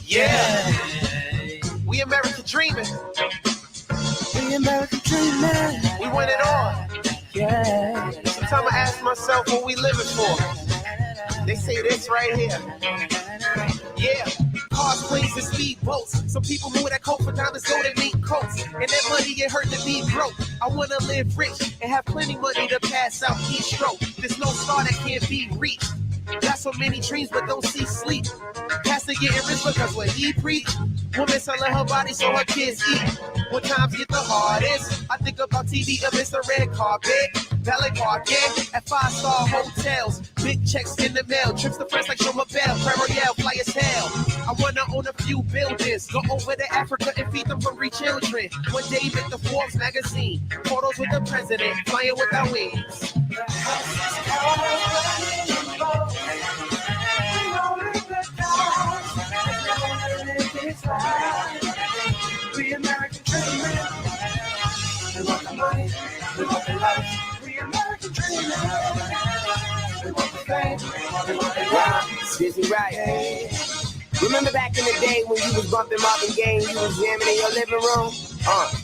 Yeah. We American dreaming. We American dreaming. We win it all. Yeah. Sometimes I ask myself what we living for. They say this right here. Yeah. Cars, planes, and speedboats. Some people move that coat for diamonds, gold and mink coats. And that money, it hurt to be broke. I wanna live rich and have plenty money to pass out each stroke. There's no star that can't be reached. Got so many dreams but don't see sleep. Pastor getting rich because what he preach. Woman selling her body so her kids eat. When times get the hardest, I think about TV amidst the red carpet. Valet parking at 5-star hotels. Big checks in the mail. Trips to friends like Show Bell. Prayer Royale, fly as hell. I wanna own a few buildings. Go over to Africa and feed them hungry children. One day make the Forbes magazine. Photos with the president, flying with our wings. We American dreaming. We want the money, we want the life. We American dreaming. We want the fame, we want the life. Dizzy right. Remember back in the day when you was bumping Marvin Gaye, you was jamming in your living room?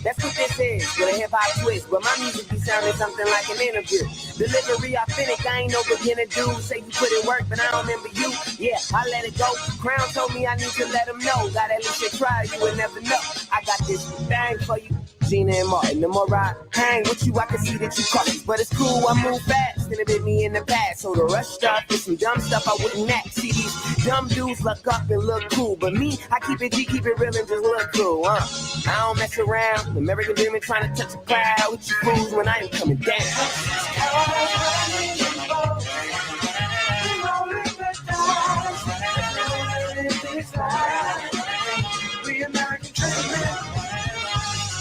That's what this is, with a hip-hop twist. But my music be sounding something like an interview. Delivery authentic, I ain't no beginner dude. Say you put in work, but I don't remember you. Yeah, I let it go. Crown told me I need to let him know. Got at least a try, you would never know. I got this thing for you. Gina and Martin, the more I hang with you, I can see that you cautious. But it's cool, I move fast, and it bit me in the past. So the rush stuff is some dumb stuff I wouldn't act. See these dumb dudes look up and look cool. But me, I keep it G, keep it real and just look cool, I don't mess around. American dreaming, trying to touch a cloud with you fools when I ain't coming down. We American dreaming.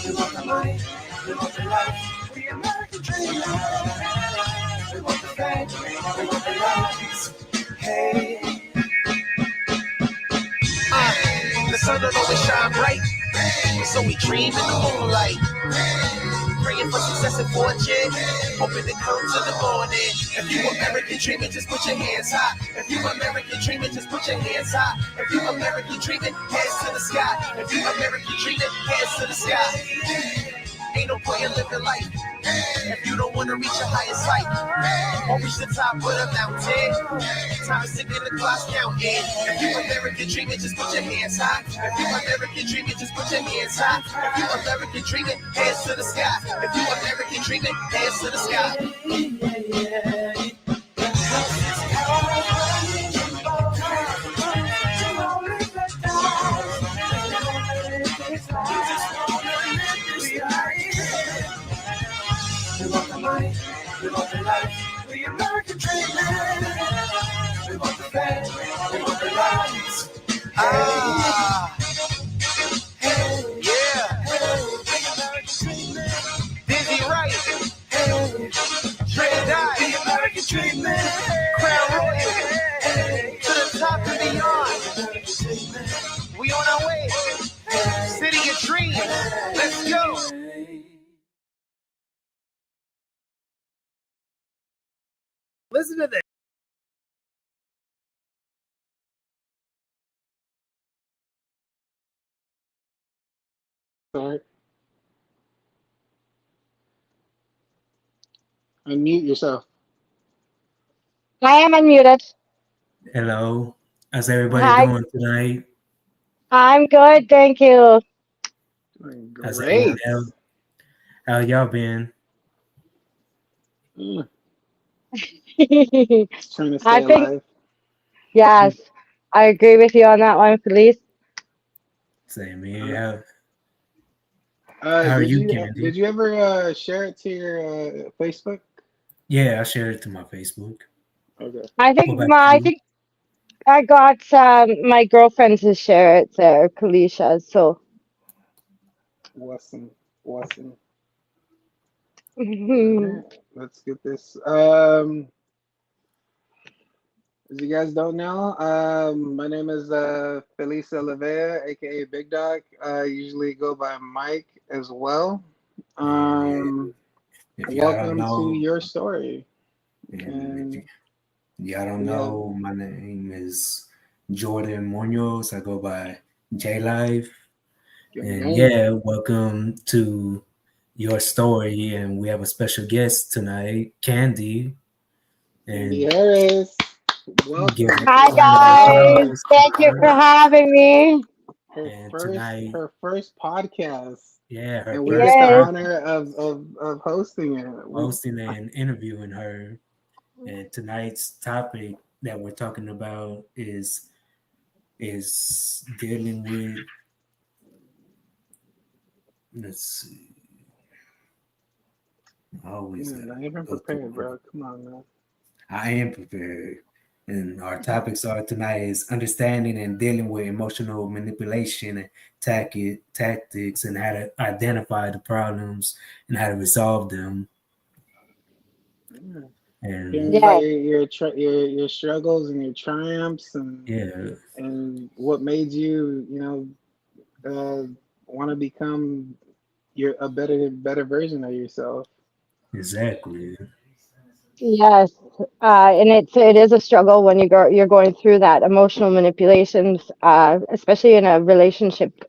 We want the money, we want the life. We American dreaming. We want the fame, we want the lights. Hey. The sun don't always shine bright, so we dream in the moonlight. Praying for success and fortune, hoping it comes in the morning. If you American dreaming, just put your hands high. If you American dreaming, just put your hands high. If you American dreaming, hands to the sky. If you American dreaming, hands to the sky. Ain't no point in living life if you don't want to reach your highest height or reach the top of the mountain. Time is ticking, the clock's counting. If you American dreaming, just put your hands high. If you American dreaming, just put your hands high. If you American dreaming, hands to the sky. If you American dreaming, hands to the sky. We want the money, we want the life. We American dreaming. We want the fame, we want the lights. Hey, yeah. We American dreaming. Dizzy right. Hey, Dread Eye. We American dreaming. Crown Royal. Hey, to the top and beyond. We on our way. City of dreams. Let's go. Listen to this. Sorry. Unmute yourself. I am unmuted. Hello. How's everybody doing tonight? I'm good, thank you. Great. How y'all been? Trying to stay alive. Yes, I agree with you on that one, Felice. Same here. How How are you, Candy? Did you ever share it to your Facebook? Yeah, I shared it to my Facebook. Okay. I think I got my girlfriend to share it there, Kalisha. So. Awesome. Mhm. Right, let's get this. As you guys don't know, my name is Felisa Lavea, aka Big Dog. I usually go by Mike as well. If y'all don't Welcome to know, your story. and if And y'all don't we have know, my name is Jordan Muñoz. I go by JLife. And gang. yeah, welcome to your story. And we have a special guest tonight, Candi. Candi And Harris. give Welcome a to Hi the round of guys, show. applause to thank you for her. having me. Her And first tonight, her first podcast. yeah, her And we first get the Yes, pod honor of hosting it. hosting and interviewing her. And tonight's topic that we're talking about is dealing with, let's see, I always Yeah, gotta not even go through prepared, her. bro. Come on, man. I am prepared. And our topics are tonight is understanding and dealing with emotional manipulation and tactics and how to identify the problems and how to resolve them. Yeah. Hearing And about yes, your struggles and your triumphs yeah, and what made you, want to become a better version of yourself. exactly. yes. And it is a struggle when you're going through that emotional manipulations, especially in a relationship,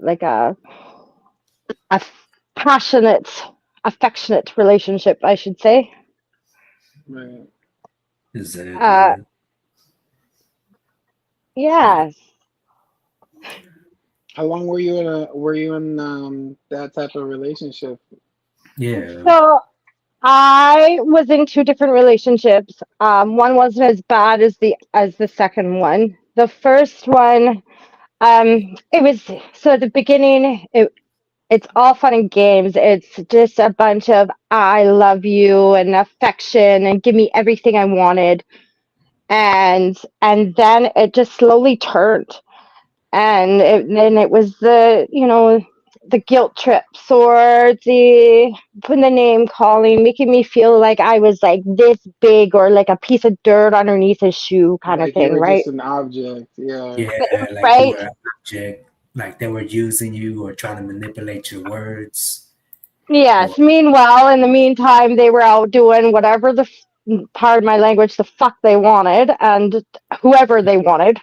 like a passionate, affectionate relationship, I should say. Right. Uh, Exactly. yes. How long were you in that type of relationship? Yeah. So I was in two different relationships. One wasn't as bad as the second one. The first one, it was so at the beginning. It's all fun and games. It's just a bunch of I love you and affection and give me everything I wanted. And then it just slowly turned. And then it was the guilt trips or the putting the name calling, making me feel like I was like this big or like a piece of dirt underneath his shoe kind of Like you thing, were right? just an object. Yeah. Yeah, like you Right? were an object, like they were using you or trying to manipulate your words. Or Yes. Meanwhile, in the meantime, they were out doing whatever pardon my language, the fuck they wanted and whoever they wanted,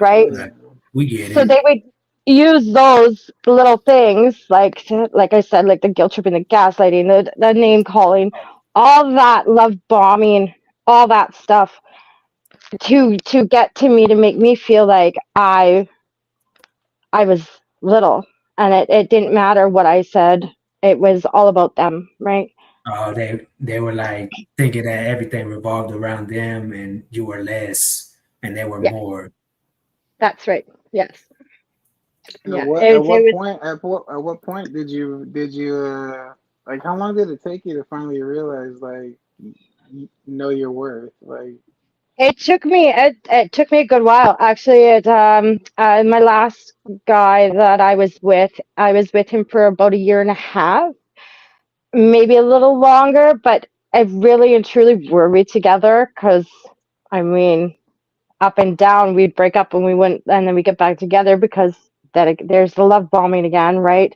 right? Yeah. like, we get So it. they would use those little things, like I said, like the guilt tripping, the gaslighting, the name calling, all that love bombing, all that stuff to get to me to make me feel like I was little, and it didn't matter what I said. It was all about them, right? Oh, they were like thinking that everything revolved around them and you were less and they were Yeah, more. that's right. Yes. At Yeah. what It was at what point did you like how long did it take you to finally realize like you know your worth? Like It took me a good while actually. My last guy that I was with him for about a year and a half, maybe a little longer, but I really and truly were we together because I mean up and down we'd break up and we wouldn't and then we get back together because there's the love bombing again, right?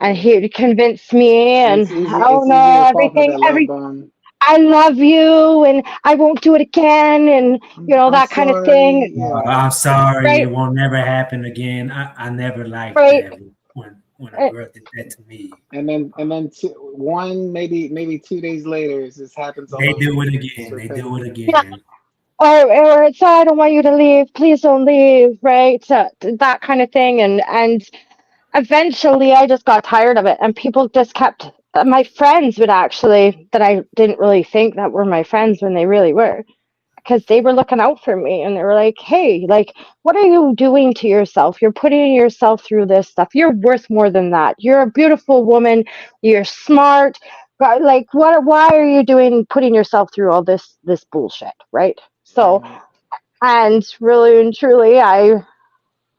And he'd convince me and oh it's easy no, to fall for that love bomb. I love you and I won't do it again and I'm that kind of thing, sorry. Yeah. I'm sorry, it right? won't never happen again. I never liked Right. that when a Uh, girl did that to me. And then one maybe 2 days later, it just happens all They over do it again. It's again. They do it repetitive. Yeah. again. Or it's I don't want you to leave. Please don't leave. Right. So, that kind of thing. And eventually, I just got tired of it, and people just kept. My friends would actually that I didn't really think that were my friends when they really were, because they were looking out for me, and they were like, "Hey, like, what are you doing to yourself? You're putting yourself through this stuff. You're worth more than that. You're a beautiful woman. You're smart. Like, what? Why are you putting yourself through all this bullshit?" Right. So, Right. and really and truly, I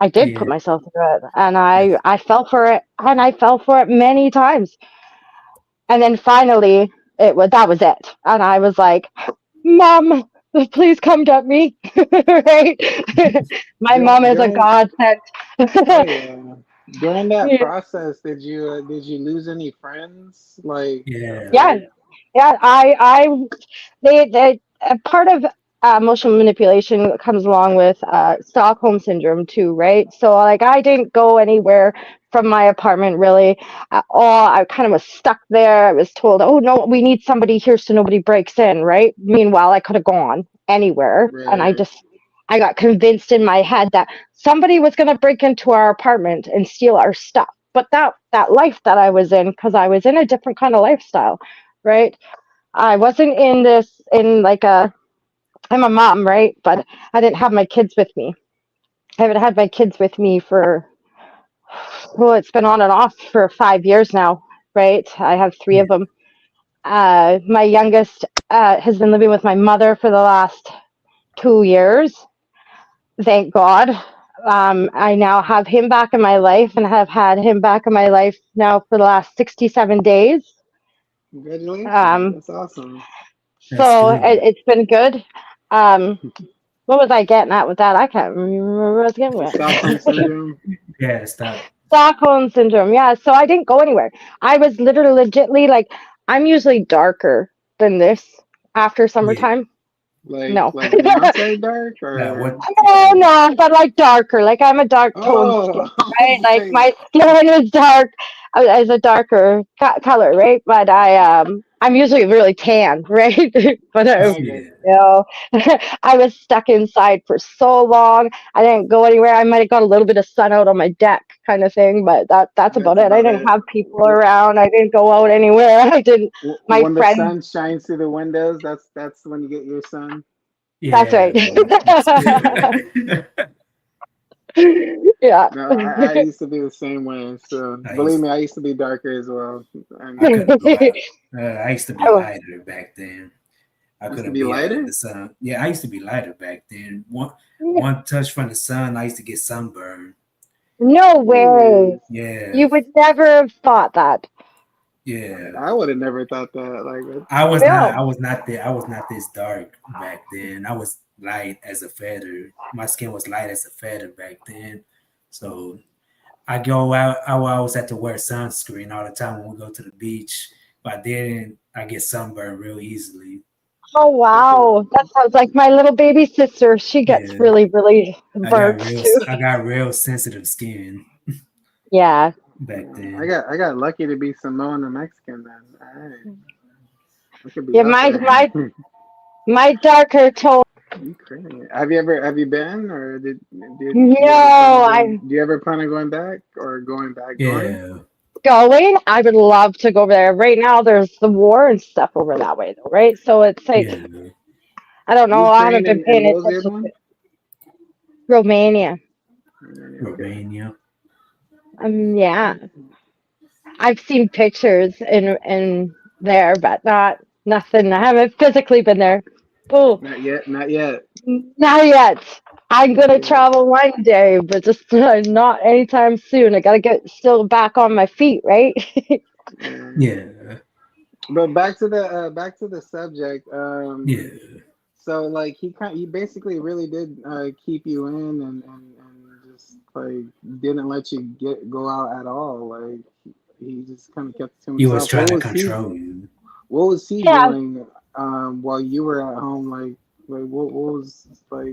did put Yeah, myself through it, and that's I fell for it, and I fell for it many times. And then finally, that was it, and I was like, "Mom, please come get me." Right? My mom is a During godsend. Oh yeah. During that Yeah. process, did you lose any friends? Yeah. Yeah, yeah. They a part of emotional manipulation comes along with Stockholm syndrome too, right? So like I didn't go anywhere from my apartment really at all. I kind of was stuck there. I was told, "Oh no, we need somebody here so nobody breaks in," right? Meanwhile, I could have gone anywhere, and right. I got convinced in my head that somebody was going to break into our apartment and steal our stuff. But that life that I was in, because I was in a different kind of lifestyle, right? I wasn't in this in like a I'm a mom, right? But I didn't have my kids with me. I haven't had my kids with me for well, it's been on and off for 5 years now, right? I have three of Yeah. them. My youngest has been living with my mother for the last 2 years. Thank God. I now have him back in my life and have had him back in my life now for the last 67 days. Congratulations. Um, That's awesome. That's so good. it's been good. Um, what was I getting at with that? I can't remember what I was getting The with. Stockholm syndrome. Yeah, stop. Stockholm syndrome. Yeah. So I didn't go anywhere. I was literally legitly like, I'm usually darker than this after Yeah. summertime. No. Like Beyonce dark What? or No, no, but like darker. Like I'm a dark toned oh skin, I right? was Like saying my skin is dark, as a darker color, right? But I'm usually really tan, right? But okay. Yeah. you know, I was stuck inside for so long. I didn't go anywhere. I might have got a little bit of sun out on my deck, kind of thing, but that's That's about it. I about didn't it. have people around. I didn't go out anywhere. I didn't. My When the friends. sun shines through the windows, that's when you get your sun. That's Yeah. right. That's Yeah. Yeah. No, I used to be the same way. So I believe used me, I used to be darker as well. And I couldn't go out. I used to be Oh, lighter back then. I used to couldn't be be out in the lighter. sun. Yeah, I used to be lighter back then. One yeah. one touch from the sun, I used to get sunburned. No way. Jeez. Yeah, You would never have thought that. yeah. I would have never thought that. Like, I was not. No. I was not there. I was not this dark back then. I was light as a feather. My skin was light as a feather back then. So I go out. I will always have to wear sunscreen all the time when we go to the beach. If I didn't, I get sunburned real easily. Oh that's a wow. That sounds like my little baby sister. She gets Yeah, really, really burnt too. I got real sensitive skin Yeah. back I then. got lucky to be Samoan and Mexican then. I could be Yeah, out my there. my my darker tone. You crazy. Have you been or did you ever plan on No, going? I'm Do you ever plan on going back or going? Yeah, going. I would love to go there. Right now there's the war and stuff over that way though, right? So it's like yeah. I don't know, I haven't Ukraine been and paying what was the other attention to one? Romania. Okay. Romania. Yeah. I've seen pictures in there, but not nothing. I haven't physically been there. Oh, Not yet. Not yet. not yet. I'm Not gonna yet. travel one day, but just not anytime soon. I gotta get still back on my feet, right? Yeah. Yeah, But back to the subject. yeah, So like he basically really did keep you in and just like didn't let you go out at all. Like he just kind of kept it to he was himself. trying to control you. What was he Yeah. doing while you were at home? What was what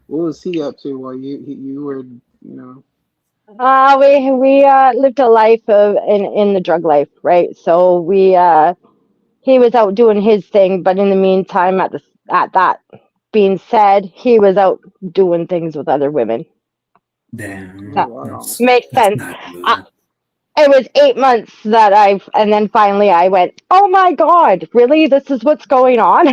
was he up to while you were We lived a life of in the drug life, right? So we he was out doing his thing, but in the meantime, at that being said, he was out doing things with other women. oh Damn, That wow. makes that's sense. not Uh, good. it was 8 months that and then finally I went, oh my God, really? This is what's going on?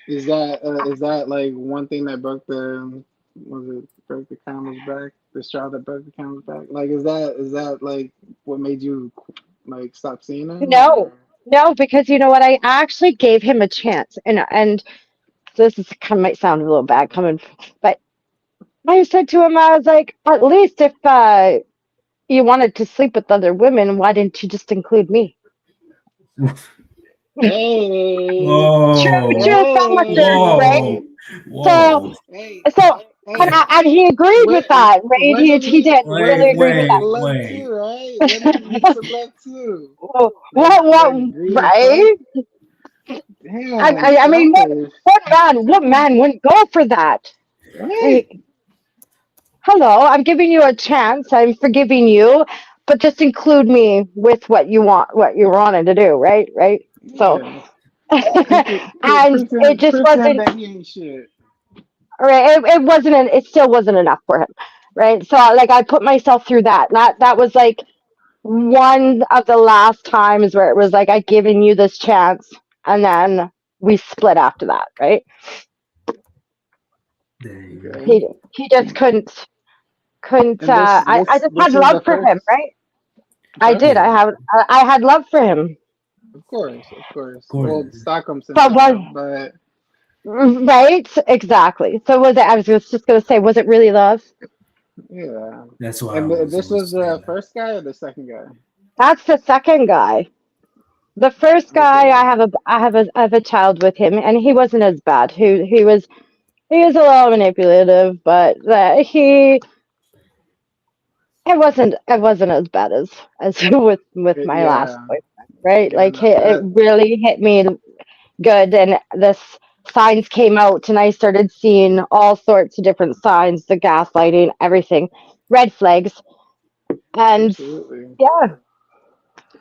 Is that like one thing that broke the was it broke the camel's back? The straw that broke the camel's back? Like is that like what made you like stop seeing him No, or no, because you know what? I actually gave him a chance, and this is kind of might sound a little bad coming, but I said to him, I was like, at least if you wanted to sleep with other women, why didn't you just include me? hey True Whoa, factors, right? hey whoa, So, whoa. hey so And he agreed with When, that, right? He did when really Wait, did he agree with make wait, love wait. to, right? When did he make some love to? that. That What, greedy fuck. right? Damn, I mean, selfish. what man wouldn't go for that? Right? Like, hello, I'm giving you a chance. I'm forgiving you, but just include me with what you wanted to do, right? Right. So, Yeah. and it just Prove to him wasn't that he ain't shit. right. It wasn't. It still wasn't enough for him, right? So, like, I put myself through that. That was like one of the last times where it was like I given you this chance, and then we split after that, right? Dang. Okay. He just couldn't. And I just had this was love the for him, first. right? I'm I sorry. did. Yeah, I had love for him. Of course, of of course. course. Well, Stockholm But syndrome, was but right? Exactly. So was it? I was just gonna say, was it really love? yeah. That's why I And was this going to was say the that. first guy or the second guy? That's the second guy. The first guy, Okay. I have a child with him, and he wasn't as bad. He was a little manipulative, but it wasn't as bad as with my last Yeah, boyfriend, right? yeah. Like No, it that really hit me good, and this signs came out, and I started seeing all sorts of different signs, the gaslighting, everything, red flags, and absolutely. yeah.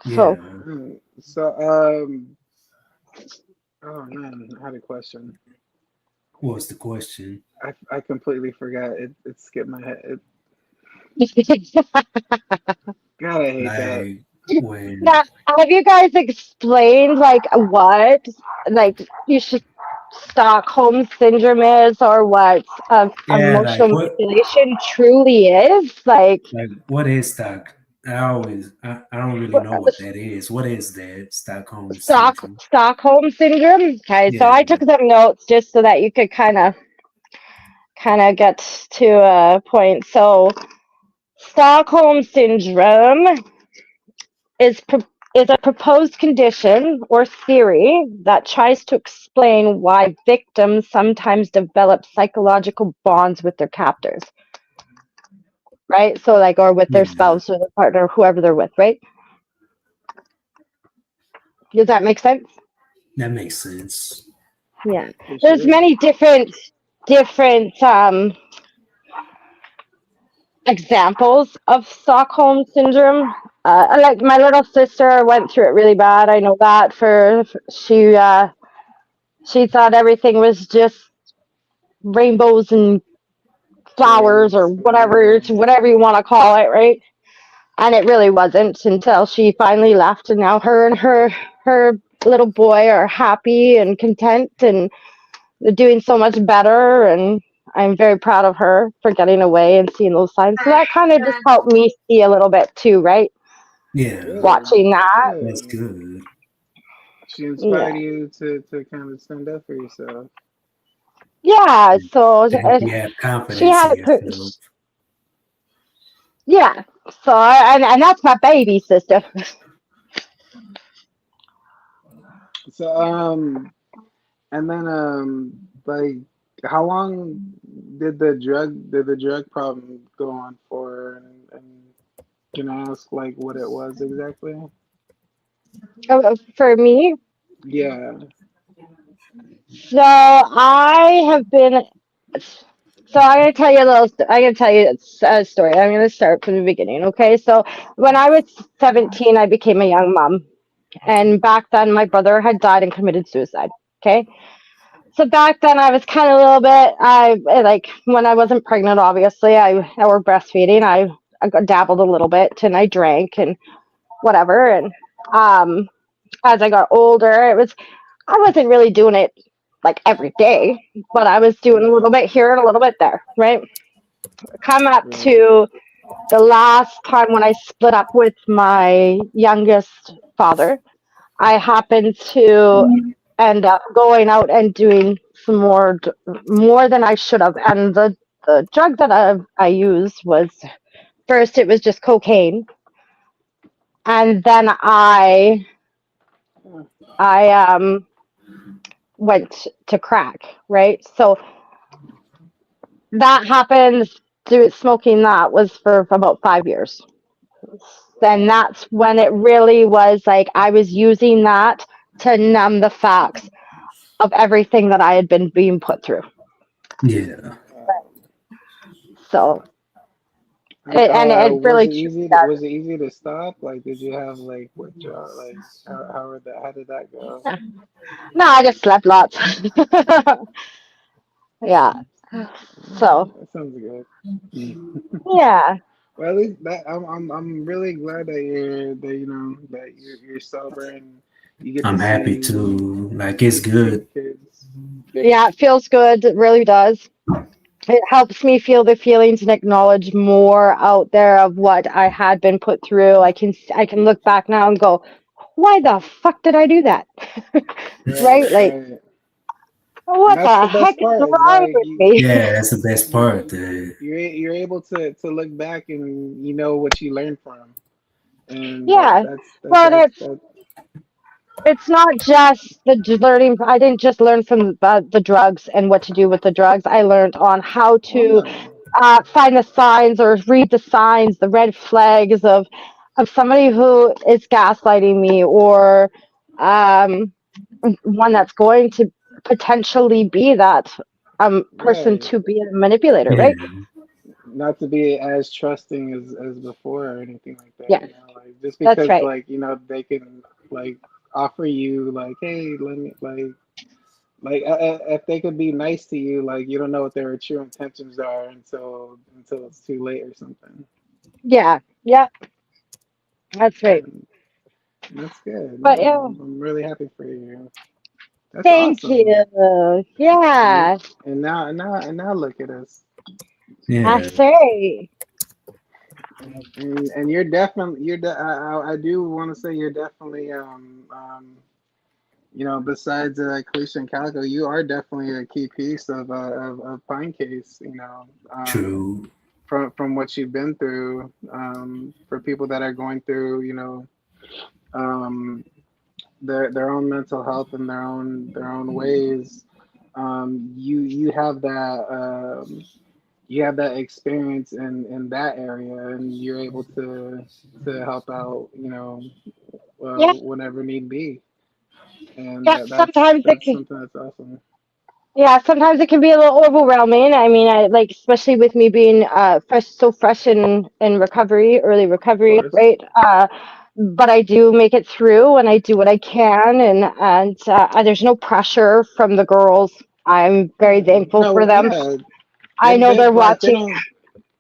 So Yeah. So, oh man, I had a question. What was the question? I completely forgot. It skipped my head. God, I hate that. Like when, now, have you guys explained like what like you should Stockholm syndrome is, or what yeah, emotional manipulation truly is? like what is I don't really know what that is. What is that Stockholm syndrome? Stockholm syndrome. Okay, so I Yeah. took some notes just so that you could kind of get to a point. So Stockholm syndrome is is a proposed condition or theory that tries to explain why victims sometimes develop psychological bonds with their captors, right? So like, or with their Yeah. spouse or their partner, whoever they're with, right? Does that make sense? That makes sense. Yeah. For There's sure. many different examples of Stockholm syndrome. Like my little sister went through it really bad. I know that for she thought everything was just rainbows and flowers or Fairies. whatever whatever you want to call it, right? And it really wasn't until she finally left, and now her and her little boy are happy and content, and they're doing so much better, and I'm very proud of her for getting away and seeing those signs. So that kind of just helped me see a little bit too, right? Yeah. Good. Watching that. That's Good. good. She inspired Yeah. you to kind of stand up for yourself. Yeah, so To help you have she confidence in had yourself. yeah. So and that's my baby sister. So, and then like, how long did the drug problem go on for? And can I ask like what it was exactly? For me, Yeah. so I have been. So I'm gonna tell you a little. I'm gonna tell you a story. I'm gonna start from the beginning. Okay. So when I was 17, I became a young mom, and back then my brother had died and committed suicide. Okay. So back then I was kind of a little bit. Like when I wasn't pregnant, obviously I were breastfeeding. I got dabbled a little bit, and I drank and whatever. And um, as I got older, I wasn't really doing it like every day, but I was doing a little Right. bit here and a little bit there, right? Come up Right. to the last time when I split up with my youngest father, I happened to end up going out and doing some more than I should have. And the drug that I used was first it was just cocaine, and then I went to crack, right? So that happened through smoking. That was for about 5 years. Then that's when it really was like I was using that to numb the facts of everything that I had been being put through. Yeah. So, and it Was really it truly easy? does. Was it easy to stop? Like, did you have like withdrawal? Like, how did that go? No, I just slept lots. Yeah. So, That sounds good. Mm. yeah. Well, at least that I'm really glad that you're sober and you get to I'm happy see to like it's your good. kids. Yeah, it feels good. It really does. It helps me feel the feelings and acknowledge more out there of what I had been put through. I can look back now and go, why the fuck did I do that? Right, Right? Like, right. And what that's the the heck best is part. Is wrong like with me? Yeah, that's the best part. you're able to look back and you know what you learned from, and Yeah. Well, that. it's not just learning. I didn't just learn from the drugs and what to do with the drugs. I learned on how Oh to no. find the signs or read the signs, the red flags of somebody who is gaslighting me, or um, one that's going to potentially be that person Right. to be a manipulator, Yeah, right? Not to be as trusting as before or anything like that, Yes, like just that's because right. like they can like offer you like, hey, let me if they could be nice to you, like you don't know what their true intentions are until it's too late or something. Yeah, yeah, that's right. And that's good. But No, yeah, I'm really happy for you. That's thank awesome. you. And Yeah, now look at us. yeah, that's right. And you're definitely I do want to say you're definitely besides Cliche and Calico, you are definitely a key piece of Pine Case. true. From what you've been through, for people that are going through, um, their own mental health and their own ways. You have that experience in that area, and you're able to help out, Yeah, whenever need be, and yeah. Sometimes it that's can. something that's awesome. Yeah, sometimes it can be a little overwhelming. I mean, I like, especially with me being fresh in recovery, early Of recovery, course. right? But I do make it through, and I do what I can, and there's no pressure from the girls. I'm very thankful for No, them. yeah, I know they're they watching. don't.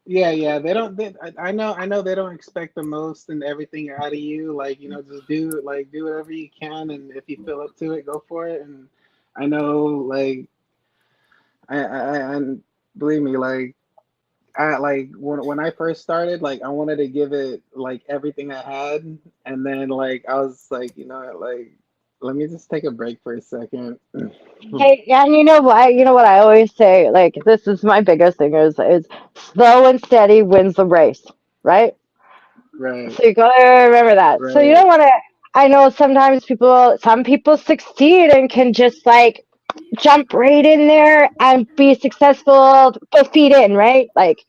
Yeah, yeah, they don't. I know they don't expect the most and everything out of you. Like, just do whatever you can, and if you feel up to it, go for it. And I know, like, and believe me, like, when I first started, like, I wanted to give it like everything I had, and then like I was like, like, let me just take a break for a second. Hey, and you know what? You know what I always say. Like, this is my biggest thing is slow and steady wins the race, right? Right, So you gotta remember that. So you right. don't want to. I know sometimes some people succeed and can just like jump right in there and be successful, both feet in, right? Like,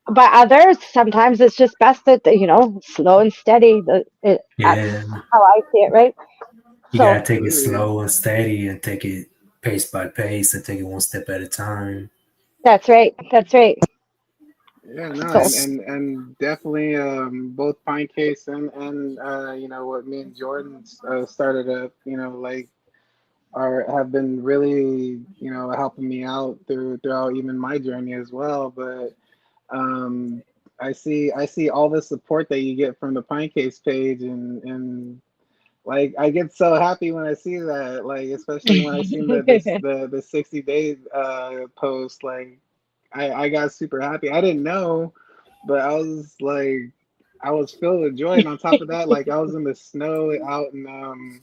but others, sometimes it's just best that slow and steady. That's Yeah, how I see it, right? you So gotta take it Absolutely. slow and steady, and take it pace by pace, and take it one step at a time. that's right. That's right. Yeah, no, So and definitely, both Pine Case and what me and Jordan started up, like, are have been really, helping me out throughout even my journey as well. But um, I see all the support that you get from the Pine Case page, and like I get so happy when I see that, like especially when I seen the 60 days post, like I got super happy. I didn't know, but I was filled with joy, and on top of that, like I was in the snow out in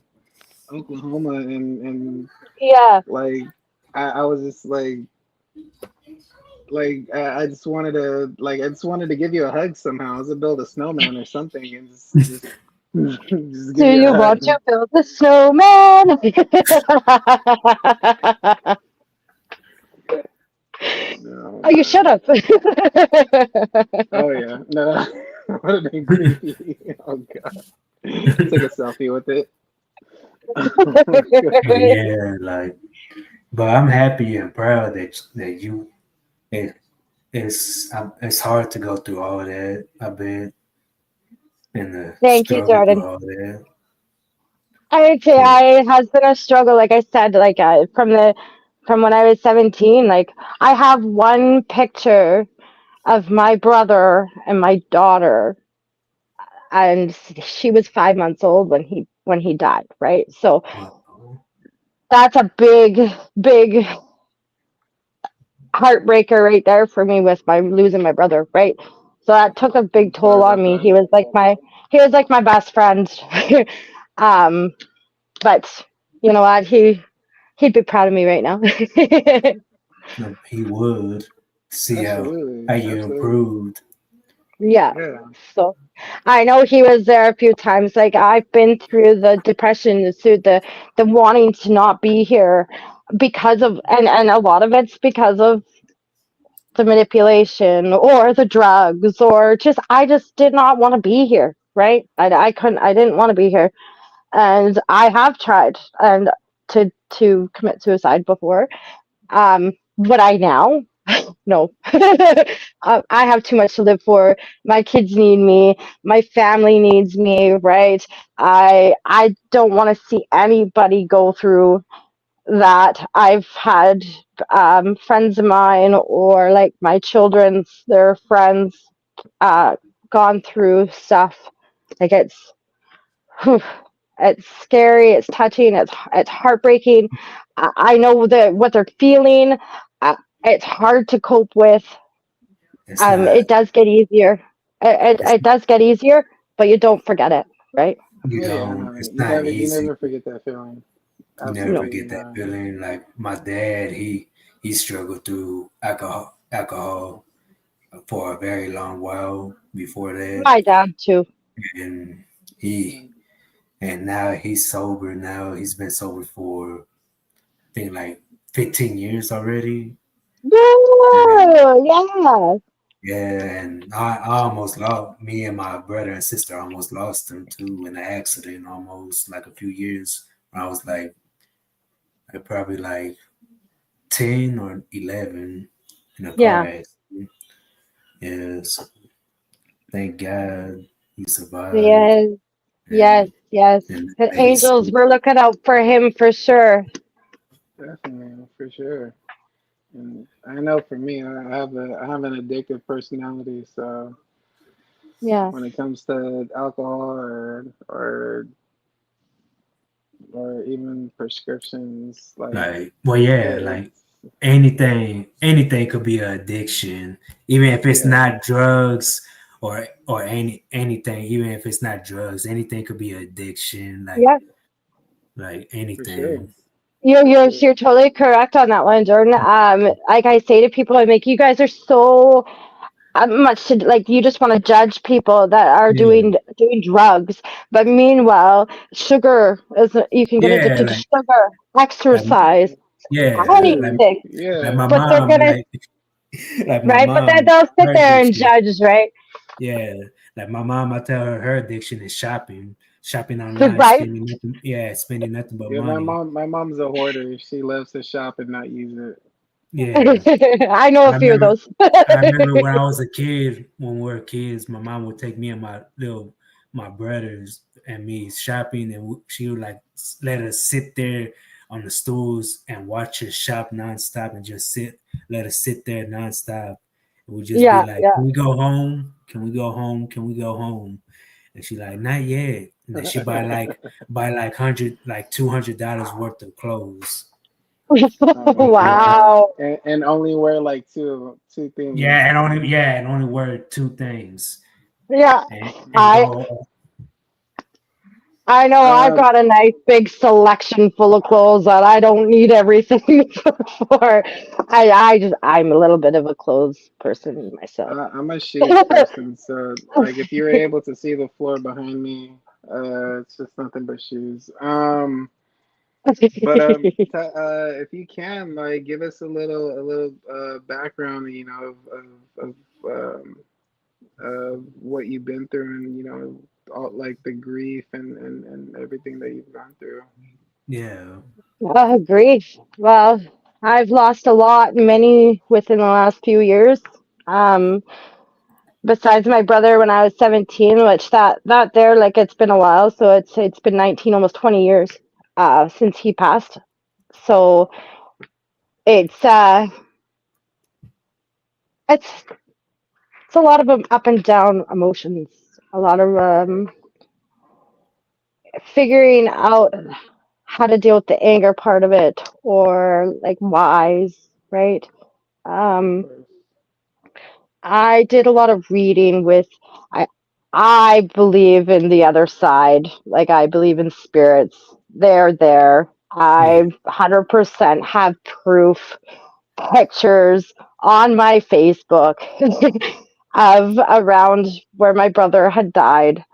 Oklahoma, and yeah. like I was just like I just wanted to give you a hug somehow. I was to build a snowman or something, and just just Do give you a you want hug. to build a snowman? No, Oh, you should man. have. Oh yeah, no, that would have been creepy. Oh god, take a selfie with it. Oh my god. But yeah, like, but I'm happy and proud that you. It, it's hard to go through all that. I bet and the Thank you, struggle through Jordan. all that. I'd say Yeah. it has been a struggle, like I said, like from when I was 17. Like I have one picture of my brother and my daughter, and she was 5 months old when he died, right? So Wow. that's a big heartbreaker right there for me with my losing my brother, right? So that took a big Sorry toll on about me. that. He was like my best friend. um, but you know what? He'd be proud of me right now. He would see how Absolutely, you absolutely. improved. Yeah. Yeah, So I know he was there a few times. Like I've been through the depression, through the wanting to not be here because of and a lot of it's because of the manipulation or the drugs or just I just did not want to be here, right? I didn't want to be here. And I have tried and to commit suicide before. Would I now? No. I have too much to live for. My kids need me. My family needs me, right? I don't want to see anybody go through that. I've had friends of mine or like my children's, their friends, uh, gone through stuff. Like whew, it's scary. It's touching. It's heartbreaking. I know that what they're feeling. It's hard to cope with. It's not. It does get easier. It's It does get easier, but you don't forget it, right? you oh yeah, don't. no, It's not you easy. never forget that feeling. You never No. Absolutely get that not. feeling. Like my dad, he struggled through alcohol for a very long while before that, My dad too. and he Mm. and now he's sober. Now he's been sober for I think like 15 years already. And Whoa, yeah. yeah, and I almost lost me and my brother and sister almost lost him too in an accident almost like a few years. When I was like probably like 10 or 11 in a car Yeah. accident. Yes, thank God he survived Yes. Yes. and Yes. and The that he's angels were looking out for him for sure. Definitely, for sure. And I know for me, I have an addictive personality, so Yeah. when it comes to alcohol or even prescriptions, like like well yeah like it's anything could be an addiction even if it's yeah, not drugs or anything even if it's not drugs anything could be an addiction Yeah. like for sure. anything. You're totally correct on that one, Jordan. Like I say to people, I'm like, you guys are so much to like. You just want to judge people that are Yeah, doing drugs, but meanwhile, sugar is you can get yeah, addicted to sugar, like exercise, like anything. Yeah, my But they're mom gonna like my right, but then mom they'll sit her there and addiction. judge, right? Yeah, like my mom, I tell her addiction is shopping online, Right. spending nothing but yeah. money. My mom's a hoarder. She loves to shop and not use it. Yeah, I know a I few of remember. those. I remember when I was a kid, when we were kids, my mom would take me and my brothers and me shopping, and she would like let us sit there on the stools and watch us shop nonstop, and just let us sit there nonstop. And we'd just be Yeah, like, yeah. "Can we go home? Can we go home? Can we go home?" And she like, "Not yet." And then she buy like $200 worth of clothes. Oh my god, Wow. and only wear like two things. And only wear two things Yeah. and I go. I know I've Um, got a nice big selection full of clothes that I don't need everything for. I'm a little bit of a clothes person myself. I'm a shoes person, so like if you were able to see the floor behind me, it's just nothing but shoes. But if you can, like, give us a little background, of what you've been through, and all like the grief and everything that you've gone through. Yeah. Grief. Well, I've lost a lot, many within the last few years. Um, Besides my brother when I was 17, which that there, like, it's been a while, so it's been 19, almost 20 years since he passed. So it's uh it's it's a lot of up and down emotions, a lot of figuring out how to deal with the anger part of it, or like whys, right? Of Um, course. I did a lot of reading with I I believe in the other side. Like, I believe in spirits. They're there. I Yeah. 100% have proof, pictures on my Facebook of around where my brother had died.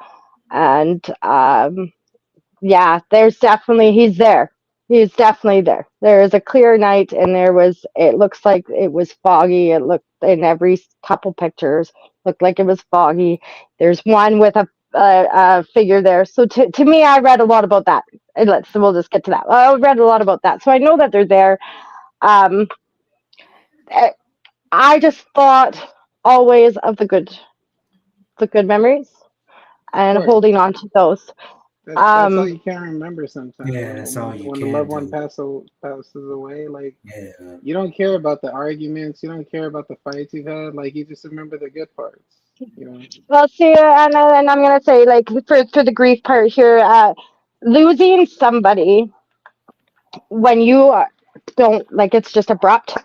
And yeah, there's definitely he's there. He's definitely there. There is a clear night, and it looks like it was foggy. It looked in every couple pictures looked like it was foggy. There's one with a figure there. So to me, I read a lot about that. And we'll just get to that. I read a lot about that, so I know that they're there. Um, I I just thought always of the good memories, Of and course. holding on to those. That's all Um, you can remember sometimes Yeah, when that's all you when a loved can one do. passes away. Like, Yeah. you don't care about the arguments, you don't care about the fights you've had. Like, you just remember the good parts. You know. Well, see, and I'm gonna say, like, for the grief part here, losing somebody when you don't, like, it's just abrupt,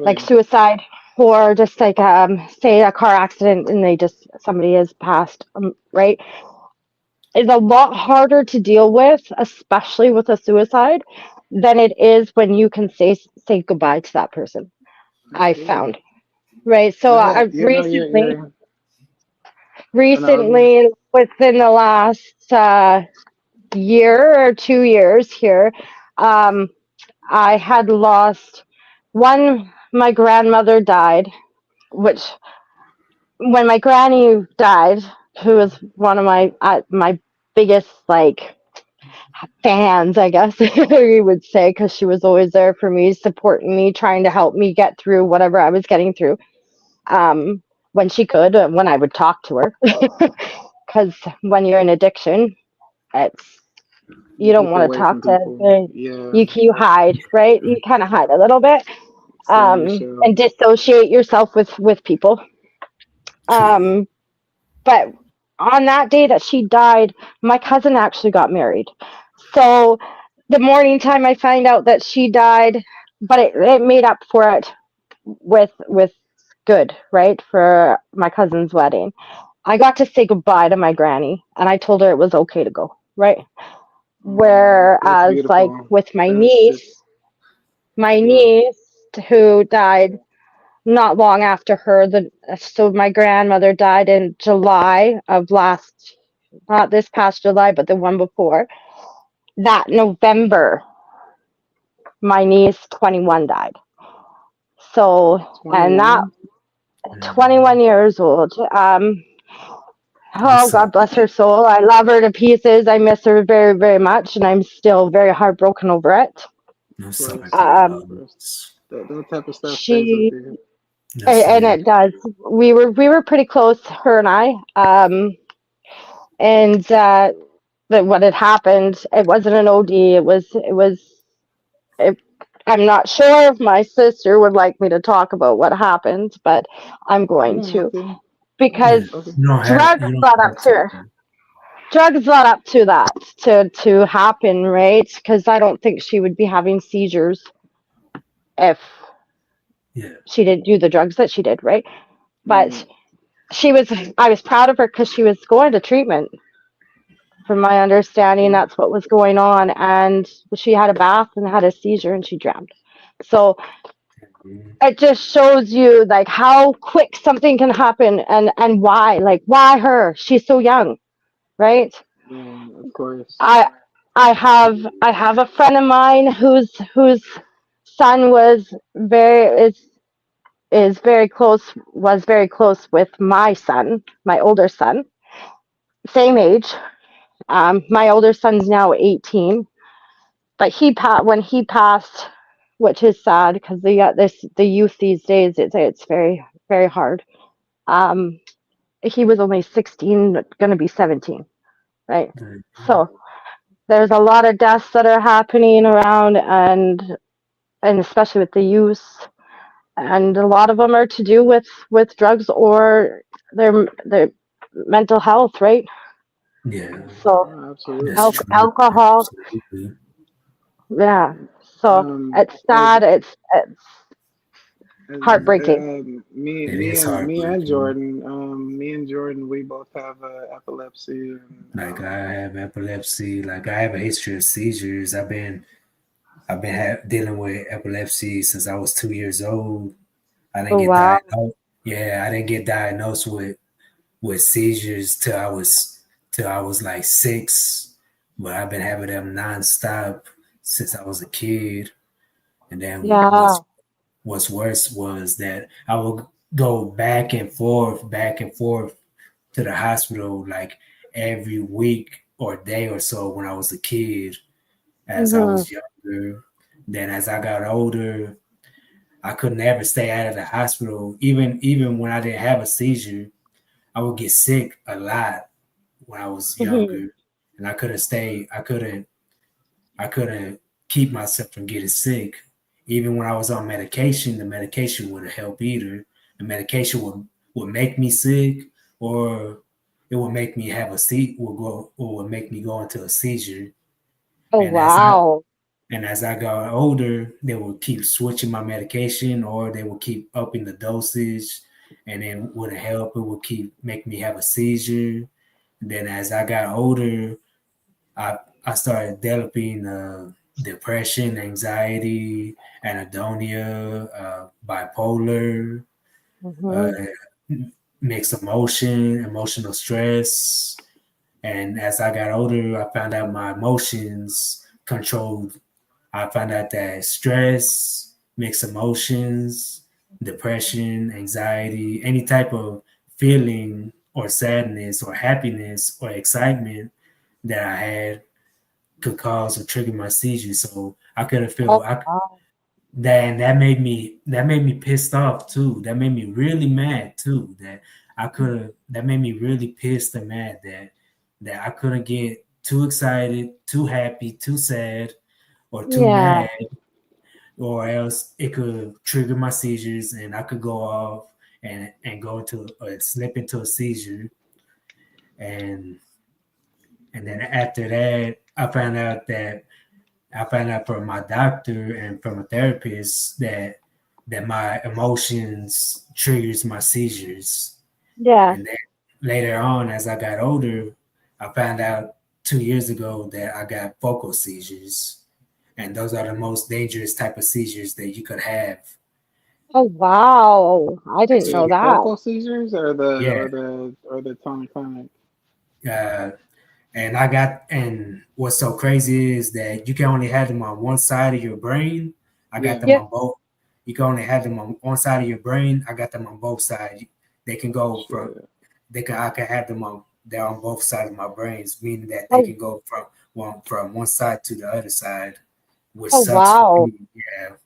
like Right. suicide, or just like say a car accident and somebody has passed, right? Is a lot harder to deal with, especially with a suicide, than it is when you can say goodbye to that person. I Absolutely. found, right. So No, I yeah, recently, you're. And I was. recently within the last year or 2 years here, um, I had lost one. My grandmother died, which when my granny died, who was one of my biggest, like, fans, I guess you would say, because she was always there for me, supporting me, trying to help me get through whatever I was getting through. When she could, when I would talk to her, because when you're in addiction, it's you You don't keep want to away talk from to people. Yeah. you hide, right? You kind of hide a little bit, Stay in your shell. and dissociate yourself with people. True. um but on that day that she died, my cousin actually got married. So the morning time I find out that she died, but it made up for it with good, right, for my cousin's wedding. I got to say goodbye to my granny, and I told her it was okay to go, right? That's Whereas, like, beautiful. with That's just. my Yeah. niece who died not long after her, so my grandmother died in July of last, not this past July, but the one before. That November, my niece, 21, died. So, and that 21. 21 Mhm. years old. That's Oh, so God bless her soul. I love her to pieces. I miss her very, very much, and I'm still very heartbroken over it. I'm Of sorry course. for your Um, Of course. loss. That type of stuff stays with she you. That's and it. it does. We were pretty close, her and I. And But what had happened, it wasn't an OD. It, I'm not sure if my sister would like me to talk about what happened, but I'm You going don't have to, to. because It's okay. drugs You led don't up have to to. drugs led up to that to happen, right? Because I don't think she would be having seizures if Yeah. she didn't do the drugs that she did, right? But Right. she was I was proud of her because she was going to treatment. From my understanding, Okay. that's what was going on, and she had a bath and had a seizure, and she drowned. So Mhm. it just shows you, like, how quick something can happen, and why, like, why her? She's so young, right? Yeah, of course. I I have a friend of mine whose son is very close was very close with my son, my older son, same age. My older son's now 18, but when he passed, which is sad because the youth these days it's very hard. Um, he was only 16, going to be 17, right? Mhm. So there's a lot of deaths that are happening around, and especially with the youth, and a lot of them are to do with drugs or their mental health, right? Yeah, So Oh, that's absolutely. true. alcohol, Absolutely. yeah. So Um, it's as sad. It's heartbreaking. me, It is me and heartbreaking. Jordan, we both have epilepsy, and Like I have epilepsy. Like I have a history of seizures. I've been dealing with epilepsy since I was 2 years old. I didn't Oh get wow. diagnosed. Yeah, I didn't get diagnosed with seizures till I was like 6. But I've been having them nonstop since I was a kid. And then Yeah. what's worse was that I would go back and forth to the hospital like every week or day or so when I was a kid, as I Mhm. was younger. Then as I got older, I could never stay out of the hospital. Even when I didn't have a seizure, I would get sick a lot when I was Mhm. younger, and I couldn't keep myself from getting sick. Even when I was on medication, the medication wouldn't help either. The medication would make me sick, or it would make me have a seat would go or would make me go into a seizure. Oh And as I wow. and as I got older, they would keep switching my medication, or they would keep upping the dosage, and then wouldn't help. It would keep make me have a seizure. And then as I got older, I I started developing depression, anxiety, anhedonia, bipolar, uh, Mhm. mixed emotional stress. And as I got older, I found out my emotions controlled. I found out that stress, mixed emotions, depression, anxiety, any type of feeling or sadness or happiness or excitement that I had could cause or trigger my seizures. So I couldn't Oh feel I wow. that made me pissed off too. That made me really mad too. That made me really pissed and mad that I couldn't get too excited, too happy, too sad, or too Yeah. mad, or else it could trigger my seizures and I could go off and go into or slip into a seizure. And and then after that, I found out from my doctor and from a therapist that my emotions triggers my seizures. Yeah. And then later on, as I got older, I found out 2 years ago that I got focal seizures, and those are the most dangerous type of seizures that you could have. Oh wow. I didn't know the that. focal seizures or Yeah, the tonic clonic. uh, and what's so crazy is that you can only have them on one side of your brain. I got Yeah, them Yeah. on both. You can only have them on one side of your brain. I got them on both sides. They can go from shit. I can have them on they're on both sides of my brains, meaning that they Oh can go from one side to the other side, which oh sucks for wow. me. Yeah,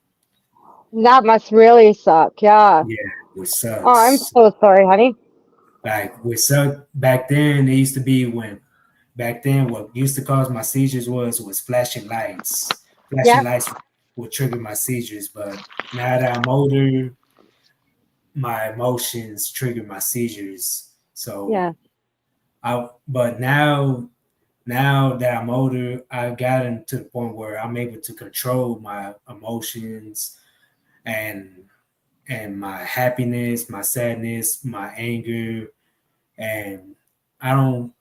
That must really suck. Yeah. yeah, which Oh, I'm sucks. so sorry, honey. Like with suck back then, it used to be when back then what used to cause my seizures was flashing lights. Flashing Yeah. lights would trigger my seizures, but now that I'm older, my emotions trigger my seizures. So Yeah. but now that I'm older, I gotten to the point where I'm able to control my emotions and my happiness, my sadness, my anger, and I don't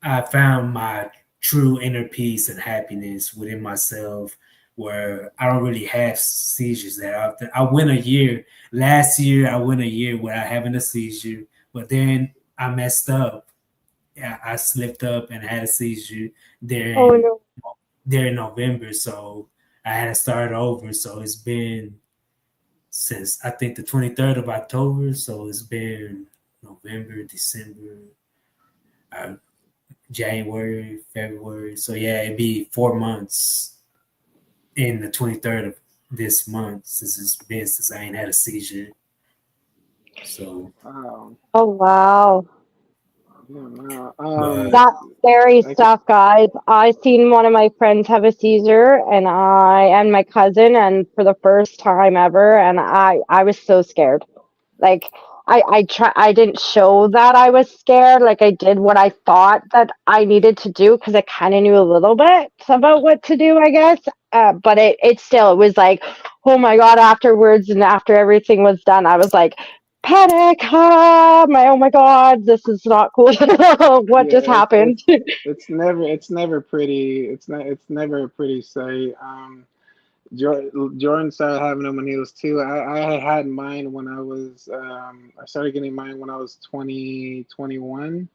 I found my true inner peace and happiness within myself where I don't really have seizures that often. I went a year last year. I went a year without having a seizure, but then I messed up. I slipped up and had a seizure Oh during no. there in November, so I had to start over. So it's been since I think the 23rd of October. So it's been November, December, uh, January, February. So yeah, it'd be 4 months in the 23rd of this month since it's been since I ain't had a seizure. So, Wow. Oh wow. Yeah, no. but That's scary I can, stuff, guys. I seen one of my friends have a seizure, and I and my cousin, and for the first time ever, and I was so scared. Like I didn't show that I was scared. Like I did what I thought that I needed to do because I kind of knew a little bit about what to do, I guess. But it still it was like, oh my God, afterwards and after everything was done, I was like, panic, oh my God, this is not cool. What yeah, just happened? it's never pretty. It's never a pretty sight. Jordan started having them when he was two. I had mine when I started getting mine when I was 21.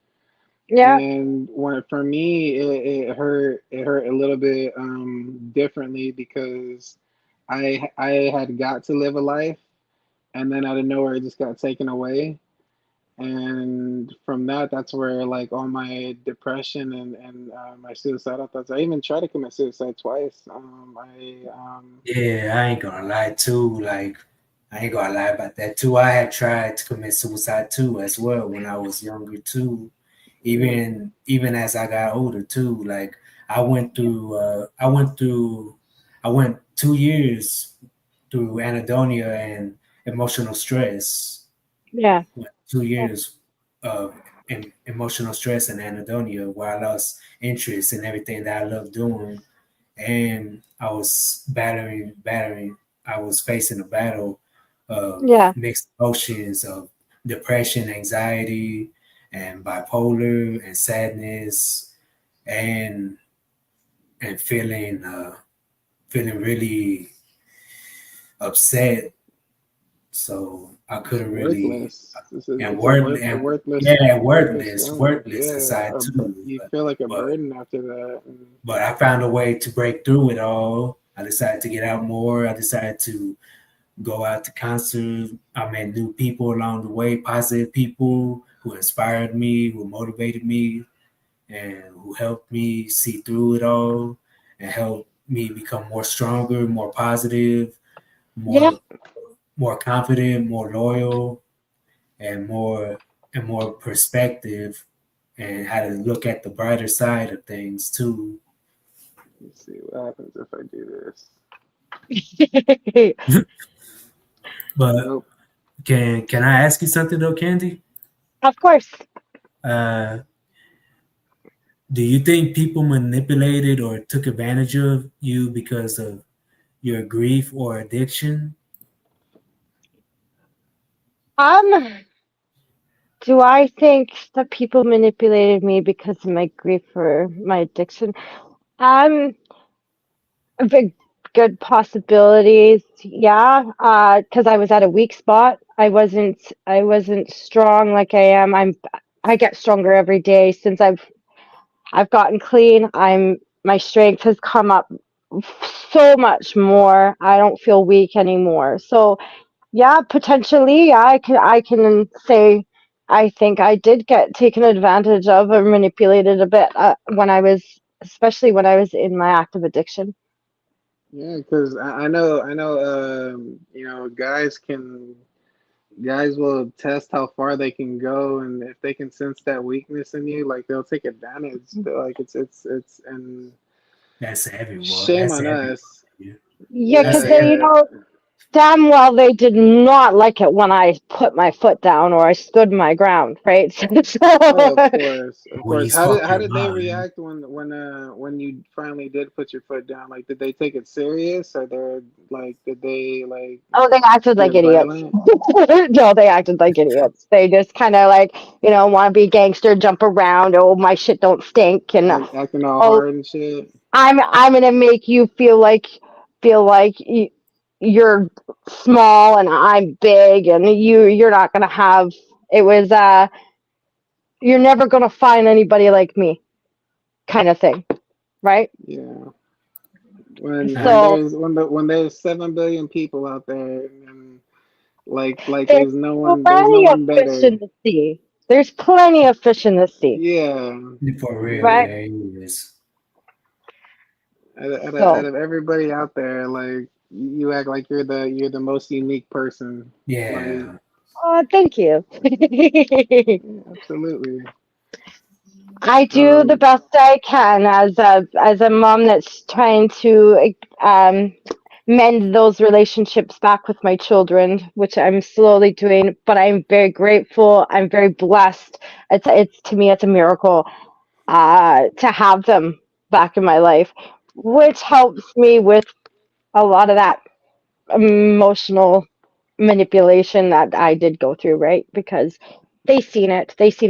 Yeah, And when for me it hurt a little bit differently because I had got to live a life, and then out of nowhere it just got taken away. And from that's where like all my depression and my suicidal thoughts. I even tried to commit suicide twice. I yeah, I ain't gonna lie too. Like, I ain't gonna lie about that too. I had tried to commit suicide too as well when I was younger too. Yeah, Even as I got older too. Like I went 2 years through anhedonia and emotional stress. yeah, 2 years of emotional stress and anhedonia where I lost interest in everything that I love doing, and I was battering. I was facing a battle of yeah, mixed emotions of depression, anxiety, and bipolar, and sadness, and feeling really upset. So I couldn't really worthless. It's a and yeah, worthless feeling. worthless Yeah, inside too. you feel like a But burden after that. And but I found a way to break through it all. I decided to get out more. I decided to go out to concerts. I met new people along the way, positive people who inspired me, who motivated me, and who helped me see through it all and helped me become more stronger, more positive, yeah. more confident, more loyal, and more perspective, and how to look at the brighter side of things too. let's see what happens if I do this. But Nope. can I ask you something though, Candy? Of course. Uh, do you think people manipulated or took advantage of you because of your grief or addiction? Um, do I think that people manipulated me because of my grief or my addiction? Um, a big good possibilities, yeah. Because I was at a weak spot. I wasn't strong like I am. I get stronger every day since I've gotten clean. My strength has come up so much more. I don't feel weak anymore. So yeah, potentially, yeah, I can say I think I did get taken advantage of or manipulated a bit when especially when I was in my active addiction. Yeah, because I know, guys will test how far they can go, and if they can sense that weakness in you, like they'll take advantage. Like and That's everyone. shame That's on everyone. us. Yeah, That's because Yeah, they, yeah. damn well they did not like it when I put my foot down or I stood my ground, right? Oh, of So, course, of when you course. spoke How your did they mind. react when you finally did put your foot down? Like, did they take it serious, or did they like oh, they acted like get idiots. violent, No, they acted like idiots. They just kind of like, want to be gangster, jump around. Oh, my shit don't stink, and acting all oh, hard and shit? I'm gonna make you feel like you're small and I'm big, and you're not gonna have. It was you're never gonna find anybody like me, kind of thing, right? Yeah. when So there's 7 billion people out there, and like there's there's no plenty of one fish in better. the sea. There's plenty of fish in the sea, Yeah. For real, right? there is. Out So, of everybody out there, like you act like you're the most unique person. Like, Yeah, thank you. absolutely. I do the So best I can as a mom that's trying to mend those relationships back with my children, which I'm slowly doing. But I'm very grateful. I'm very blessed. It's to me, it's a miracle to have them back in my life, which helps me with a lot of that emotional manipulation that I did go through, right? Because they've seen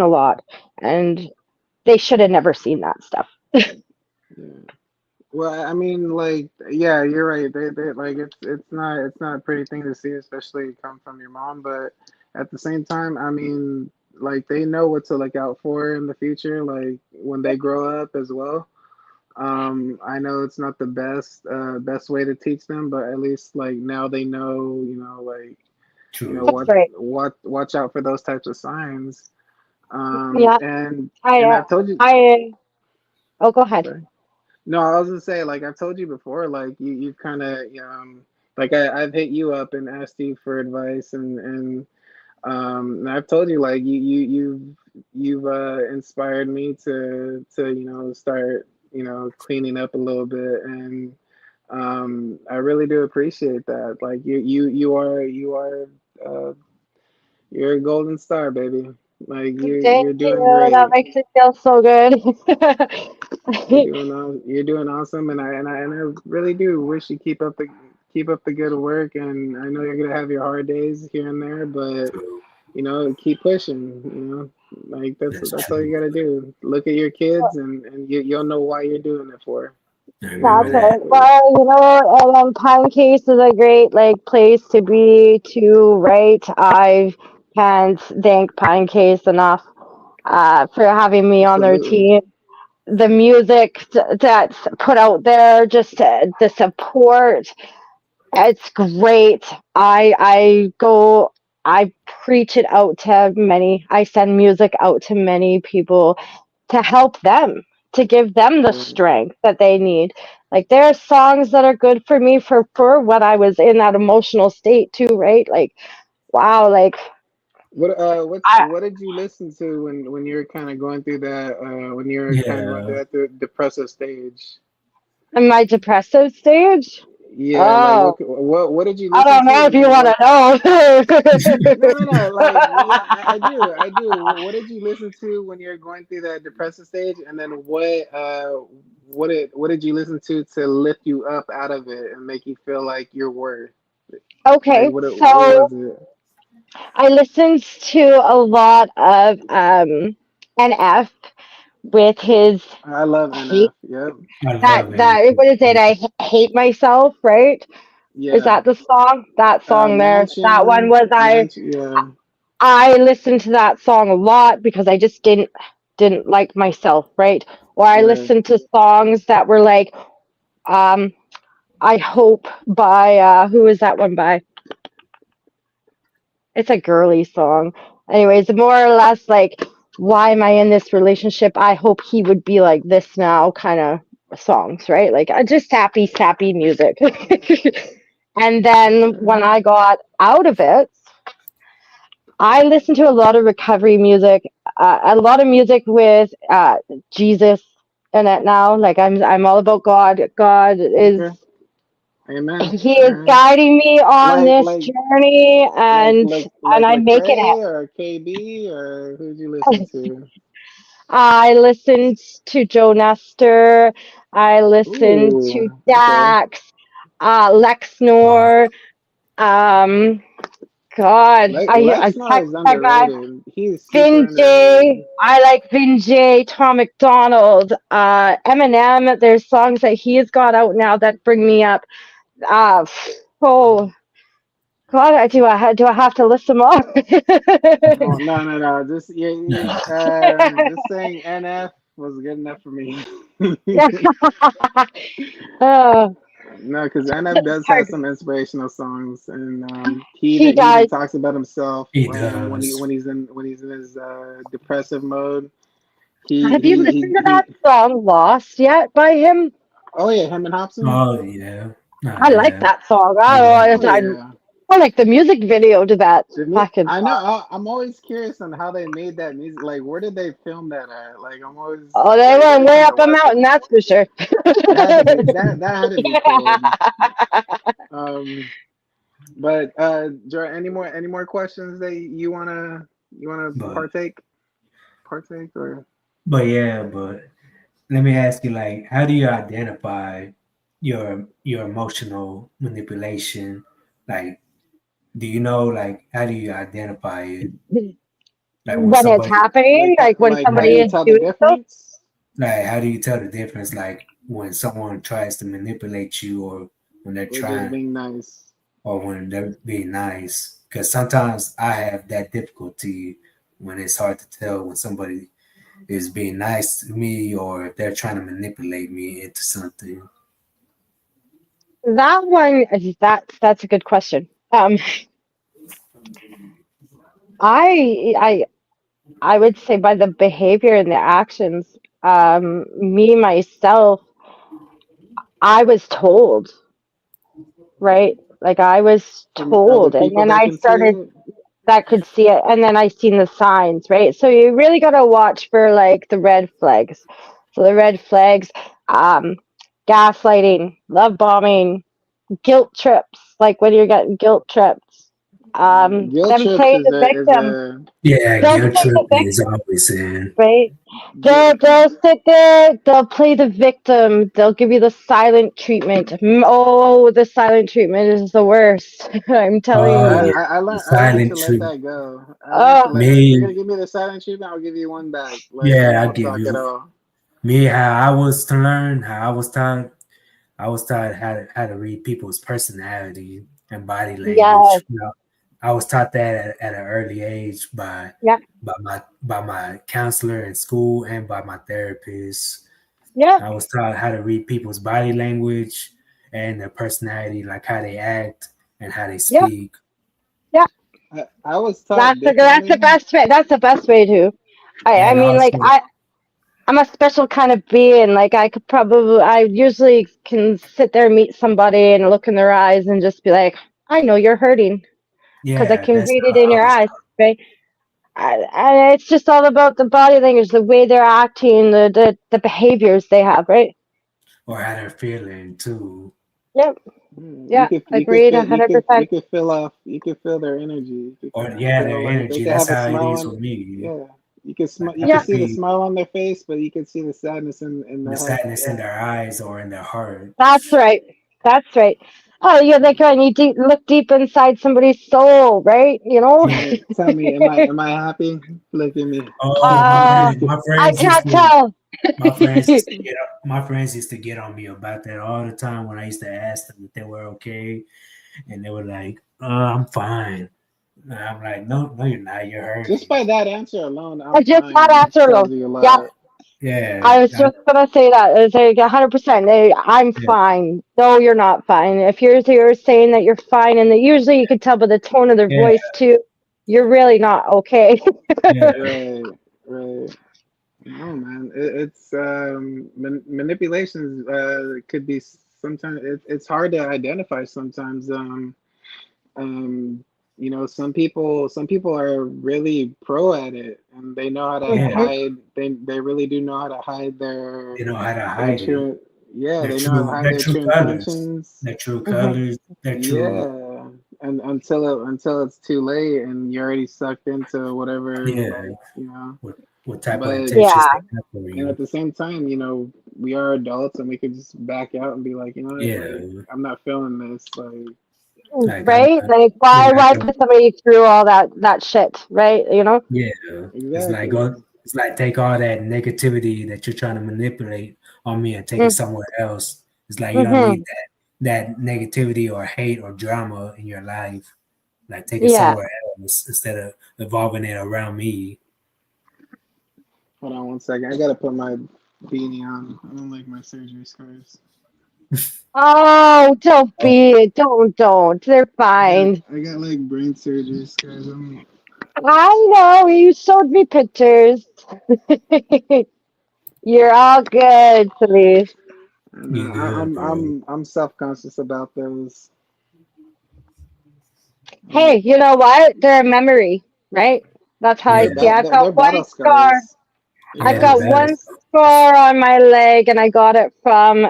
a lot, and they should have never seen that stuff. yeah. Well, I mean, like, yeah, you're right. They like it's not a pretty thing to see, especially come from your mom. But at the same time, I mean, like they know what to look out for in the future, like when they grow up as well. I know it's not the best way to teach them, but at least like now they know, like true. That's right. watch out for those types of signs. Yeah, I, And uh, I've told you, oh, go ahead. sorry. No, I was gonna say, like I've told you before, like you kind of, like I've hit you up and asked you for advice, and I've told you, like you've inspired me to start cleaning up a little bit, and I really do appreciate that. Like you are uh, you're a golden star, baby. Like you're Thank doing you. That great. makes me feel so good. You're doing awesome, and I really do wish you keep up the good work. And I know you're gonna have your hard days here and there, but True. keep pushing. Like That's that's all you true. gotta do. Look at your kids, and you'll know why you're doing it for. I remember That's that. it. Well, and then Pine Case is a great place to be too, right? I can't thank Pine Case enough for having me on their Absolutely. team. The music that's put out there, just the support, it's great. I preach it out to many. I send music out to many people to help them, to give them the Right. strength that they need. Like there are songs that are good for me for when I was in that emotional state too, right? Like wow, like I What did you listen to when you're kind of going through that when you're kind of going through Yeah. that depressive stage? in my depressive stage. Yeah, like Oh, what did you I listen don't to know if when you you're want going? to No, no, no. Like, yeah, I know. do, I do. What did you listen to when you're going through that depressive stage? And then what did you listen to lift you up out of it and make you feel like you're worth? Like, Okay, what so was it? I listened to a lot of NF with his I love hate NF. Yep. I love it. that what is it? Hate myself, right? Is Yeah. that the song? That song there. That one was Mansion. Yeah. I listened to that song a lot because I just didn't like myself, right? Or I Right. listened to songs that were like um I Hope by who is that one by? It's a girly song. Anyways, more or less like why am I in this relationship? I hope he would be like this now kind of songs, right? Like just sappy music. And then when I got out of it, I listened to a lot of recovery music, a lot of music with Jesus in it now. Like I'm all about God. God is Okay. Amen. He All is right. guiding me on Like this like journey, and I'm making Lecrae it. or KB or who'd you listen to? I listened to Joe Nestor. I listened to Ooh. Okay. Dax, Wow. Lexnor. Um, God, I Lexnar text is that guy. underrated. He's super Vinjay, underrated. I like Vinjay, Tom McDonald, Eminem. There's songs that he's got out now that bring me up. Uh, oh God, do I have to list them all? Oh no, no, no. Just yeah, just saying NF was good enough for me. Yeah. Oh. No, because NF does have Hard. some inspirational songs, and He he even does. talks about himself He when does. he's in his depressive mode. Have you listened to that He song "Lost" yet by him? oh yeah, him and Hobson. Oh yeah, I I like have. that song. I love Oh it. yeah. I like the music video to that fucking I know. song. I'm always curious on how they made that music. Like, where did they film that at? Like, I'm always Oh, they like went really way trying to up a watch mountain, it. that's for sure. That had to be that had to be cool. Um, but Jordan, any more questions that you wanna But partake or but let me ask you, like, how do you identify your emotional manipulation? Like, do you know, like, how do you identify it? Like when When it's somebody, happening, like when like how do somebody you is tell the doing so. difference? like, how do you tell the difference? Like when someone tries to manipulate you, or when they're We're just trying, being nice. or when they're being nice. Because sometimes I have that difficulty when it's hard to tell when somebody is being nice to me or if they're trying to manipulate me into something. That one, that's a good question. I I would say by the behavior and the actions. Me myself, I was told, right? Like I was From other told, and people then that I can see started it. that could see it, and then I seen the signs, right? So you really gotta watch for like the red flags. So the red flags, um, gaslighting, love bombing, guilt trips, like when you're getting guilt tripped, Guilt them trips playing the is victim. a Yeah, They'll guilt play the trip is victim, always in. right? gu- They'll sit there, they'll play the victim, they'll give you the silent treatment. Oh, the silent treatment is the worst. I'm telling Oh you. yeah, the I learned silent to let treatment. that go. I learned to Oh, let if you're Me, gonna give me the silent treatment, I'll give you one back. Like I yeah, I won't give talk at you all. me how I was to learn, how I was taught. I was taught how to read people's personality and body yes, language. You know, I was taught that at an early age yep, by my counselor in school and by my therapist. yep, I was taught how to read people's body language and their personality, like how they act and how they yep, speak. yep. I was taught That's the differently. best way. That's the best way to. I And mean, like also, I'm a special kind of being. Like I usually can sit there and meet somebody and look in their eyes and just be like, I know you're hurting because I yeah, can that's read how it in I your was eyes, taught. right? And it's just all about the body language, the way they're acting, the behaviors they have, right? Or how they're feeling too. Yep, yeah, You could agreed, feel 100%. You could feel their energy. You Or could yeah, their feel like they energy. could That's have a how it smile is on. with me. Yeah, Like I you could Yeah, could see the be smile on their face, but you could see the sadness in the their heart. sadness in Yeah. their eyes or in their heart. that's right. That's right. Oh, yeah, like when you look deep inside somebody's soul, right? You know? Tell me, am I happy? Look at me. Oh, uh, I can't tell. my friends used to get on me about that all the time when I used to ask them if they were okay, and they were like, I'm fine." And I'm like, "No, you're not. You're Just hurting." by that answer alone, I I'm just that fine. answer Tells alone. you a Yeah, lot. Yeah, I was just gonna say that. It's like 100%. I'm yeah, fine. No, you're not fine. If you're saying that you're fine, and that usually you can tell by the tone of their yeah, voice too, you're really not okay. yeah, Right, right. No, man. It's manipulations could be sometimes it's hard to identify sometimes. You know, some people are really pro at it, and they know how to yeah. Mhm. hide. They really do know how to hide They know how to their hide it. true. Yeah, they know how to hide Their their true true colors, intentions. their true Mhm. colors, their true, Yeah, and until it's too late, and you're already sucked into whatever. yeah. Like What what type of but intentions they Yeah. have for and at you? the same time, you know, we are adults, and we could just back out and be like, you know what, like Yeah, I'm not feeling this. Like, like I'm Right? not. Like You're not why gonna. put somebody through all that shit, right? You know? Yeah, it's like exactly. go. It's like take all that negativity that you're trying to manipulate on me and take it Mm, somewhere else. It's like you don't need mhm. that negativity or hate or drama in your life. Like take it Yeah. somewhere else instead of evolving it around me. Hold on one second. I gotta put my beanie on. I don't like my surgery scars. Oh, don't Oh, be, don't. They're fine. I got like brain surgery scars. I know, you showed me pictures. You're all good, please. And you good, bro? I'm self conscious about those. Hey, Um, you know what? They're a memory, right? That's how I Yeah, see it. I've they're got one battle scar. scars. They're I've yeah, the battle got battle. one scars. scar on my leg, and I got it from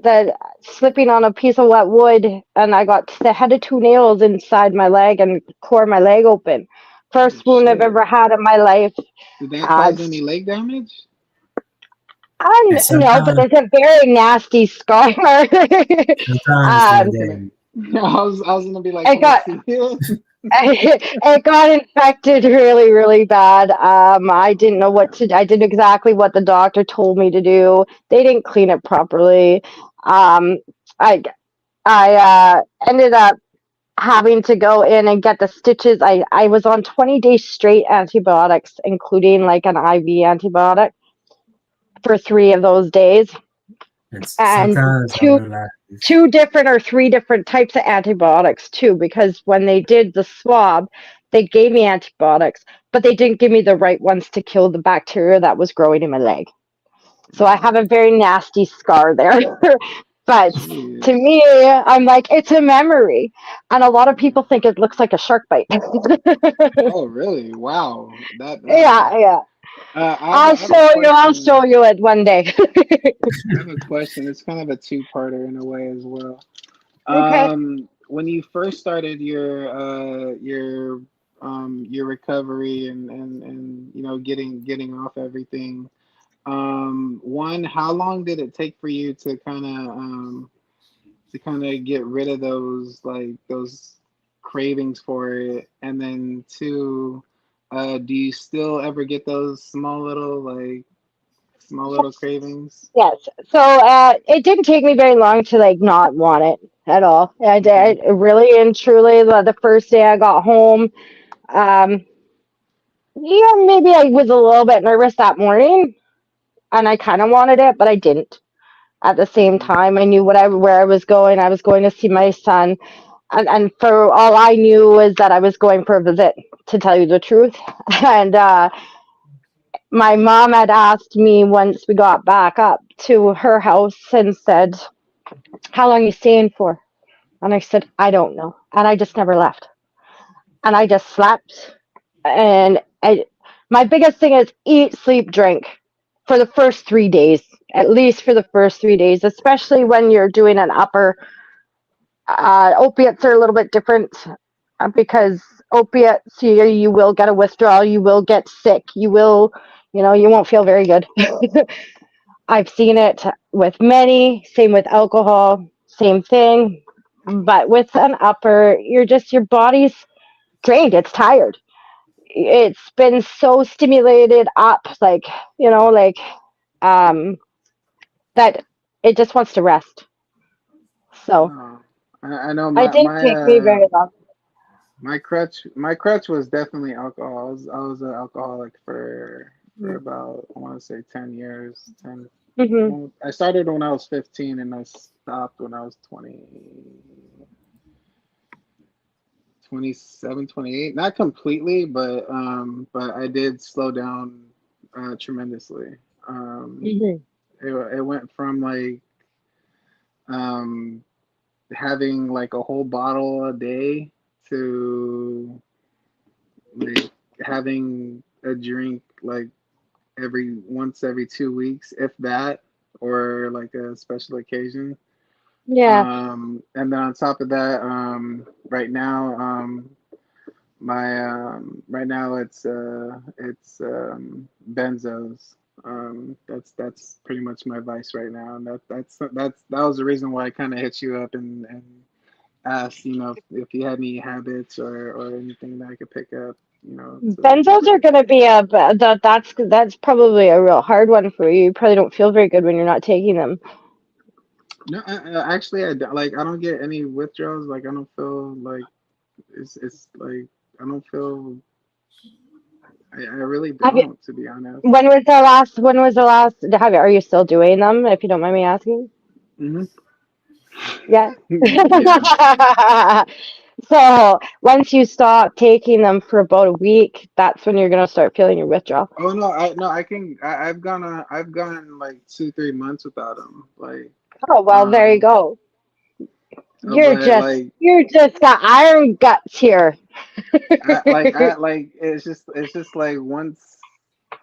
the slipping on a piece of wet wood, and I got the head of two nails inside my leg and tore my leg open. Oh First wound I've shit! ever had in my life. Did that Uh, cause any leg damage? And no, but sometimes, there's a very nasty scar. sometimes when um, Can I? they, I was gonna be like, I can I got see it? it got infected really, really bad. I didn't know what to. I did exactly what the doctor told me to do. They didn't clean it properly. Um, I I ended up having to go in and get the stitches. I was on 20 days straight antibiotics, including like an IV antibiotic for 3 of those days, and and sometimes I two realize, two different or three different types of antibiotics too, because when they did the swab, they gave me antibiotics, but they didn't give me the right ones to kill the bacteria that was growing in my leg. So I have a very nasty scar there. But to Jeez. me, I'm like, it's a memory. And a lot of people think it looks like a shark bite. Oh, really? Wow. Yeah, yeah. I have a I'll question. show you it one day. I have a question. It's kind of a two-parter in a way as well. Okay. When you first started your recovery and getting off everything, one, how long did it take for you to kind of get rid of those cravings for it? And then two, do you still ever get those small little cravings? Yes. So it didn't take me very long to like not want it at all. I Okay. did really and truly the first day I got home. Um, yeah, maybe I was a little bit nervous that morning, and I kind of wanted it, but I didn't. At the same Hmm. time, I knew where I was going. I was going to see my son, and for all I knew was that I was going for a visit. To tell you the truth, and my mom had asked me once we got back up to her house and said, "How long are you staying for?" And I said, "I don't know." And I just never left. And I just slept. And my biggest thing is eat, sleep, drink for the first 3 days, at least for the first 3 days, especially when you're doing an upper. Opiates are a little bit different because opiates, you will get a withdrawal, you will get sick, you won't feel very good. I've seen it with many, same with alcohol, same thing. But with an upper, your body's drained, it's tired. It's been so stimulated up, like, um, that it just wants to rest. So Oh, I know it didn't take me very long. my crutch was definitely alcohol. I was an alcoholic for about, I want to say, 10 years. 10. Hmm. Well, I started when I was 15 and I stopped when I was 27, 28. Not completely, but I did slow down tremendously. Um, Hmm. it went from um having like a whole bottle a day to like having a drink like every 2 weeks, if that, or like a special occasion. Yeah. And then on top of that, right now it's benzos. That's pretty much my vice right now, and that was the reason why I kind of hit you up and asked, if you had any habits or anything that I could pick up, Benzos are going to be that's probably a real hard one for you. You probably don't feel very good when you're not taking them. no, actually, I don't get any withdrawals. Like, I don't feel like it's like I don't feel. I really Have you, don't, to be honest. when was the last, are you still doing them, if you don't mind me asking? Hmm. Yeah. Yeah. So once you stop taking them for about a week, that's when you're gonna start feeling your withdrawal. Oh no, I can I've gone like 2 3 months without them. Like Oh well, there you um, go. but like You're just got iron guts here. I like it's just like once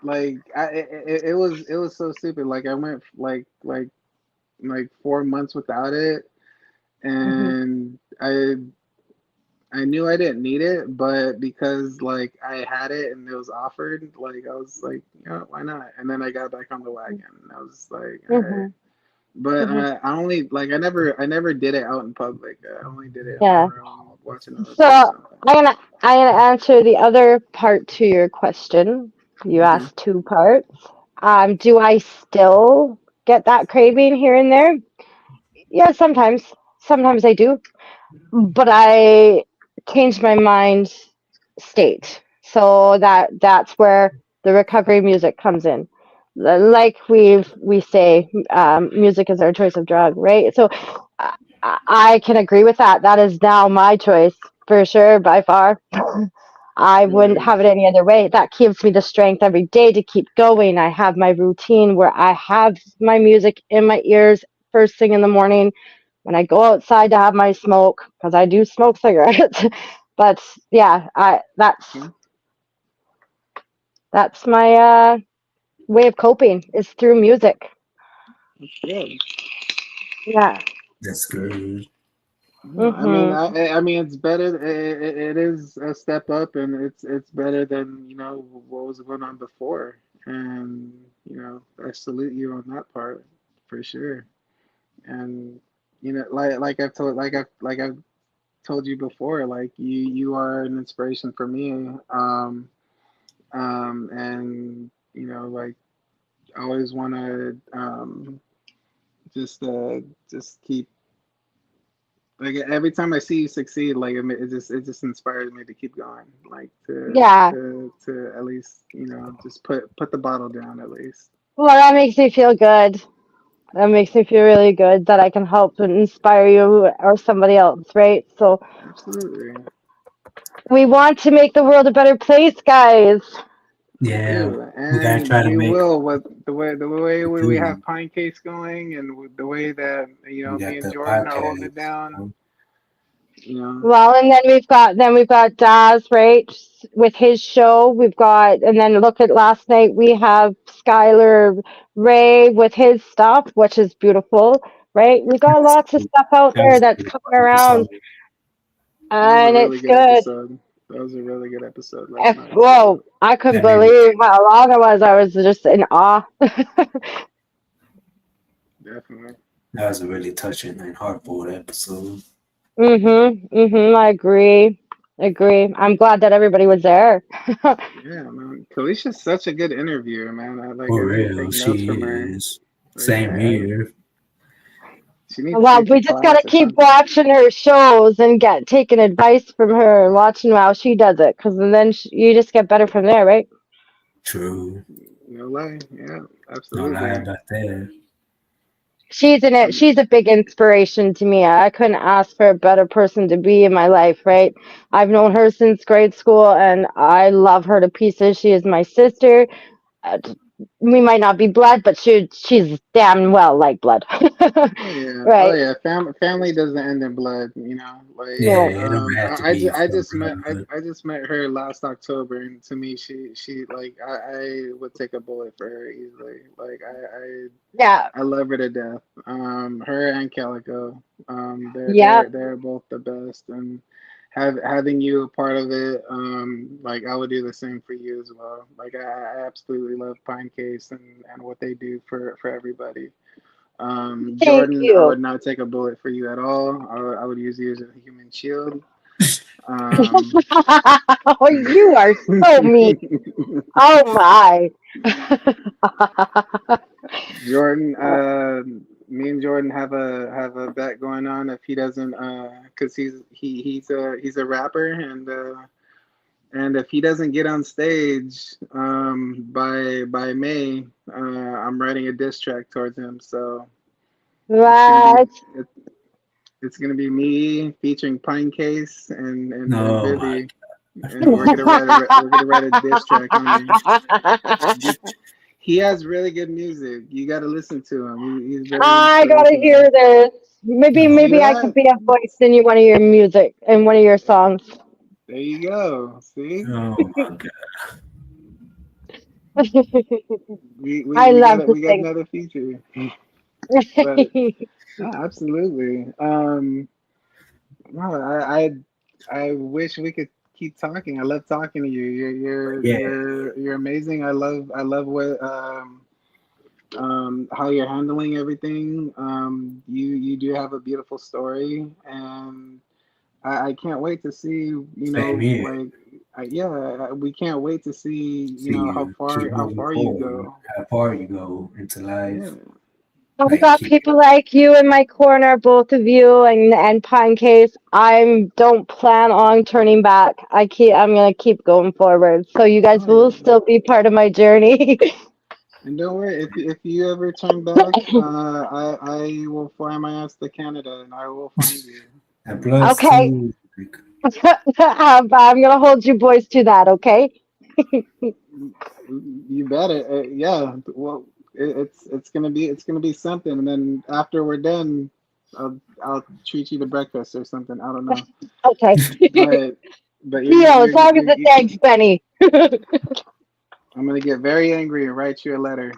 like it was so stupid. Like I went like 4 months without it, Hmm. and I knew I didn't need it, but because like I had it and it was offered, like I was like, why not? And then I got back on the wagon. And I was like, all right. Hmm. But Hmm. I only like I never did it out in public. I only did it in my Yeah. room watching a movie So or something. I'm gonna answer the other part to your question. You Hmm. asked two parts. Do I still get that craving here and there? Yeah, sometimes. Sometimes I do. But I changed my mind state. So that's where the recovery music comes in. Like we say, music is our choice of drug, right? So I, I can agree with that. That is now my choice for sure, by far. I wouldn't Right. have it any other way. That gives me the strength every day to keep going. I have my routine where I have my music in my ears first thing in the morning when I go outside to have my smoke, because I do smoke cigarettes. But yeah, I Okay. that's my way of coping is through music. Yeah. Yeah. That's good. No, Mhm. I mean, it's better. It is a step up, and it's better than what was going on before. And I salute you on that part for sure. And like I've told you before, like you are an inspiration for me. And like I always want to just just keep like every time I see you succeed, like it just inspires me to keep going, like Yeah. to at least just put the bottle down at least. Well, that makes me feel good. That makes me feel really good that I can help and inspire you or somebody else, right? So Absolutely, we want to make the world a better place, guys. we Yeah, do, we gotta and try to we make will with the way the we have food. Pine Case going, and with the way that We me got and the Jordan are holding it podcast. down. You know, Well, and then we've got Daz, right, with his show. We've got, and then look at last night. We have Skylar Ray with his stuff, which is beautiful, right? We got That's lots of cool. stuff out That there was a that's beautiful coming around, episode. that was a and really it's good good. episode. That was a really good episode last night too. Whoa, I couldn't That made me. believe how long it was. I was just in awe. Definitely. That was a really touching and heartfelt episode. I agree. Agree. I'm glad that everybody was there. Yeah, man. Kalisha's such a good interviewer, man. I For need to real, take notes she from her. is. Like Same here. she needs to Well, take a we just gotta class or keep something. watching her shows and get taking advice from her and watching how she does it, because then you just get better from there, right? True. No lie. Yeah, No lie absolutely. about that. She's in it. Um, She's a big inspiration to me. I couldn't ask for a better person to be in my life, right? I've known her since grade school, and I love her to pieces. She is my sister. Uh, we might not be blood, but she's damn well like blood, oh yeah, oh right? yeah. Family doesn't end in blood, Like Yeah, No. it don't have to be I for just met blood, but I just met her last October, and to me, she like I would take a bullet for her easily. Like Yeah. I love her to death. Her and Calico. Yeah. They're both the best, and having you a part of it, like I would do the same for you as well. Like I absolutely love Pine Case and what they do for everybody. Thank Jordan, I you. would not take a bullet for you at all. I would use you as a human shield. Um, Oh, you are so mean. Oh my. Jordan, me and Jordan have a bet going on if he doesn't, cause he's a rapper, and if he doesn't get on stage by May, I'm writing a diss track towards him. So it's gonna be What? It's gonna be me featuring Pine Case and No, my Vivi, and no. we're gonna write a diss track on you. This, he has really good music. You got to listen to him. He's very I gotta inspirational. hear this. Maybe No. See maybe I could that? be a voice in one of your music in one of your songs. There you go. See, Oh my god. I love to we got sing. another feature. But no, absolutely. No, I wish we could keep talking. I love talking to you. Yeah, You're amazing. I love what how you're handling everything. You do have a beautiful story, and I can't wait to see. same here. Yeah, we can't wait to see. See you keep How moving far you forward, go. how far you go into Yeah, life. I've Like got keep people like you in my corner, both of you and Pine Case. I don't plan on turning back. I'm gonna keep going forward. So you guys oh yeah. will still be part of my journey. And don't worry, if you ever turn back, I will fly my ass to Canada and I will find you. and plus Okay. two like, I'm gonna hold you boys to that, okay? You better, yeah. Well, it's gonna be something, and then after we're done, I'll treat you to breakfast or something. I don't know, Okay. but Deal, as long as it's eggs, Benny. I'm gonna get very angry and write you a letter.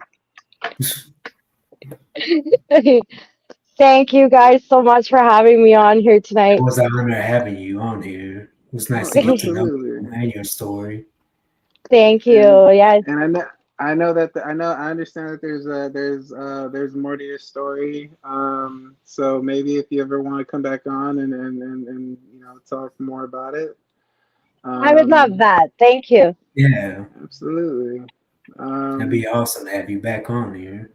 Thank you guys so much for having me on here it tonight. was an honor having you on here. It was nice No, to get to know you absolutely. and your story. Thank And you. Yes. I know that I understand that there's more to your story. So maybe if you ever want to come back on and talk more about it. I would love Um, that. Thank you. Yeah, Absolutely. it'd be Um, awesome to have you back on here.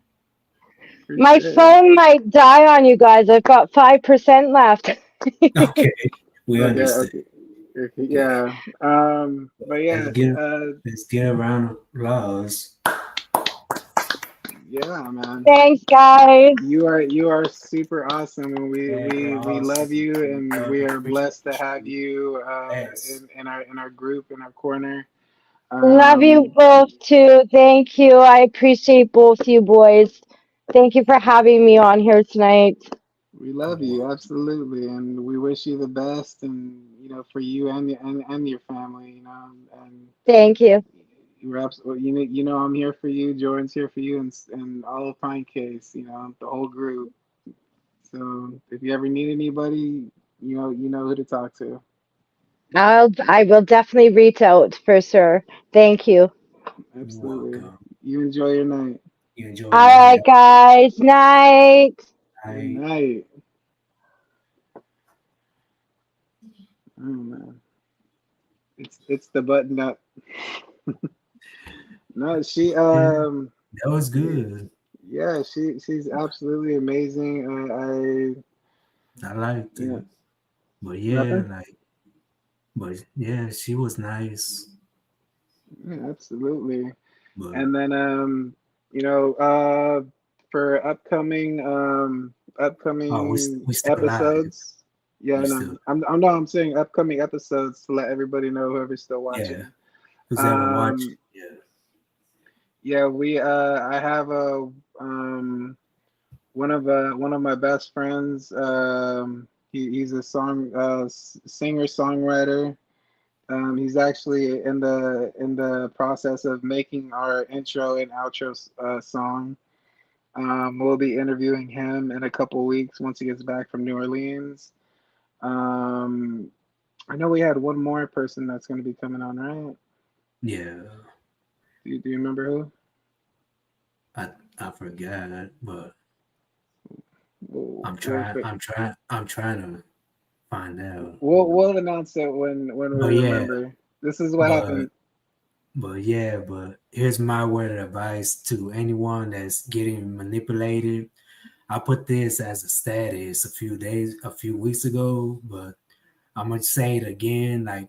for My sure. phone might die on you guys. I've got 5% left. Okay, we Okay, understand. okay, okay, Yeah, yeah. But let's yeah, get let's get around of applause. yeah, man. Thanks, guys. You are super awesome, and Yeah, you're we love awesome. you, We and love we and are blessed to appreciate have you. you Yes. in our group in our corner. Love you Um, both too. Thank you. I appreciate both you boys. Thank you for having me on here tonight. we love You're you welcome. absolutely, and we wish you the best, and for you and your family, and Thank you. you're absolutely I'm here for you. Jordan's here for you, and all of Pine Case, the whole group. So if you ever need anybody, you know who to talk to. I will definitely reach out for sure. Thank you. You're Absolutely. welcome. You enjoy your night. You enjoy All your night. right, guys. Night. Good I night. Oh man, it's the button up. No, she yeah, that was good. yeah, she's absolutely amazing. I liked You know it. But yeah, nothing. but yeah, she was nice. Yeah, absolutely. But And then for oh, upcoming we still live. episodes. Yeah, We I know. still I'm no, I'm saying upcoming episodes to let everybody know whoever's still yeah. watching. Who's ever watching? Um, Yeah. yeah, we I have a one of my best friends. He's a singer songwriter. He's actually in the process of making our intro and outro song. We'll be interviewing him in a couple weeks once he gets back from New Orleans. Um, I know we had one more person that's going to be coming on, right? Yeah. Do you remember who? I I forgot, but We'll we'll fi- I'm trying to find out. we'll announce it when we But yeah, remember. This is what but happened. but here's my word of advice to anyone that's getting manipulated. I put this as a status a few weeks ago, but I'm gonna say it again. Like,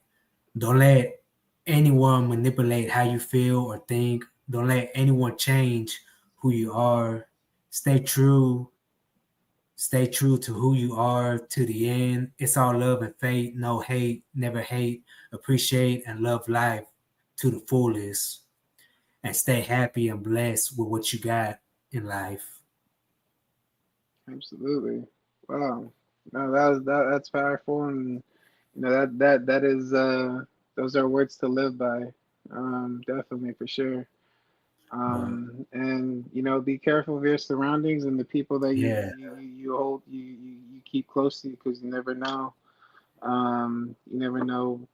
don't let anyone manipulate how you feel or think. Don't let anyone change who you are. Stay true Stay true to who you are to the end. It's all love and faith, no hate, never hate. Appreciate and love life to the fullest. And stay happy and blessed with what you got in life. Absolutely. Wow. No, that's powerful, and that is those are words to live by. Definitely for sure. Well, And be careful of your surroundings and the people that yeah, you hold you keep close to, because you never know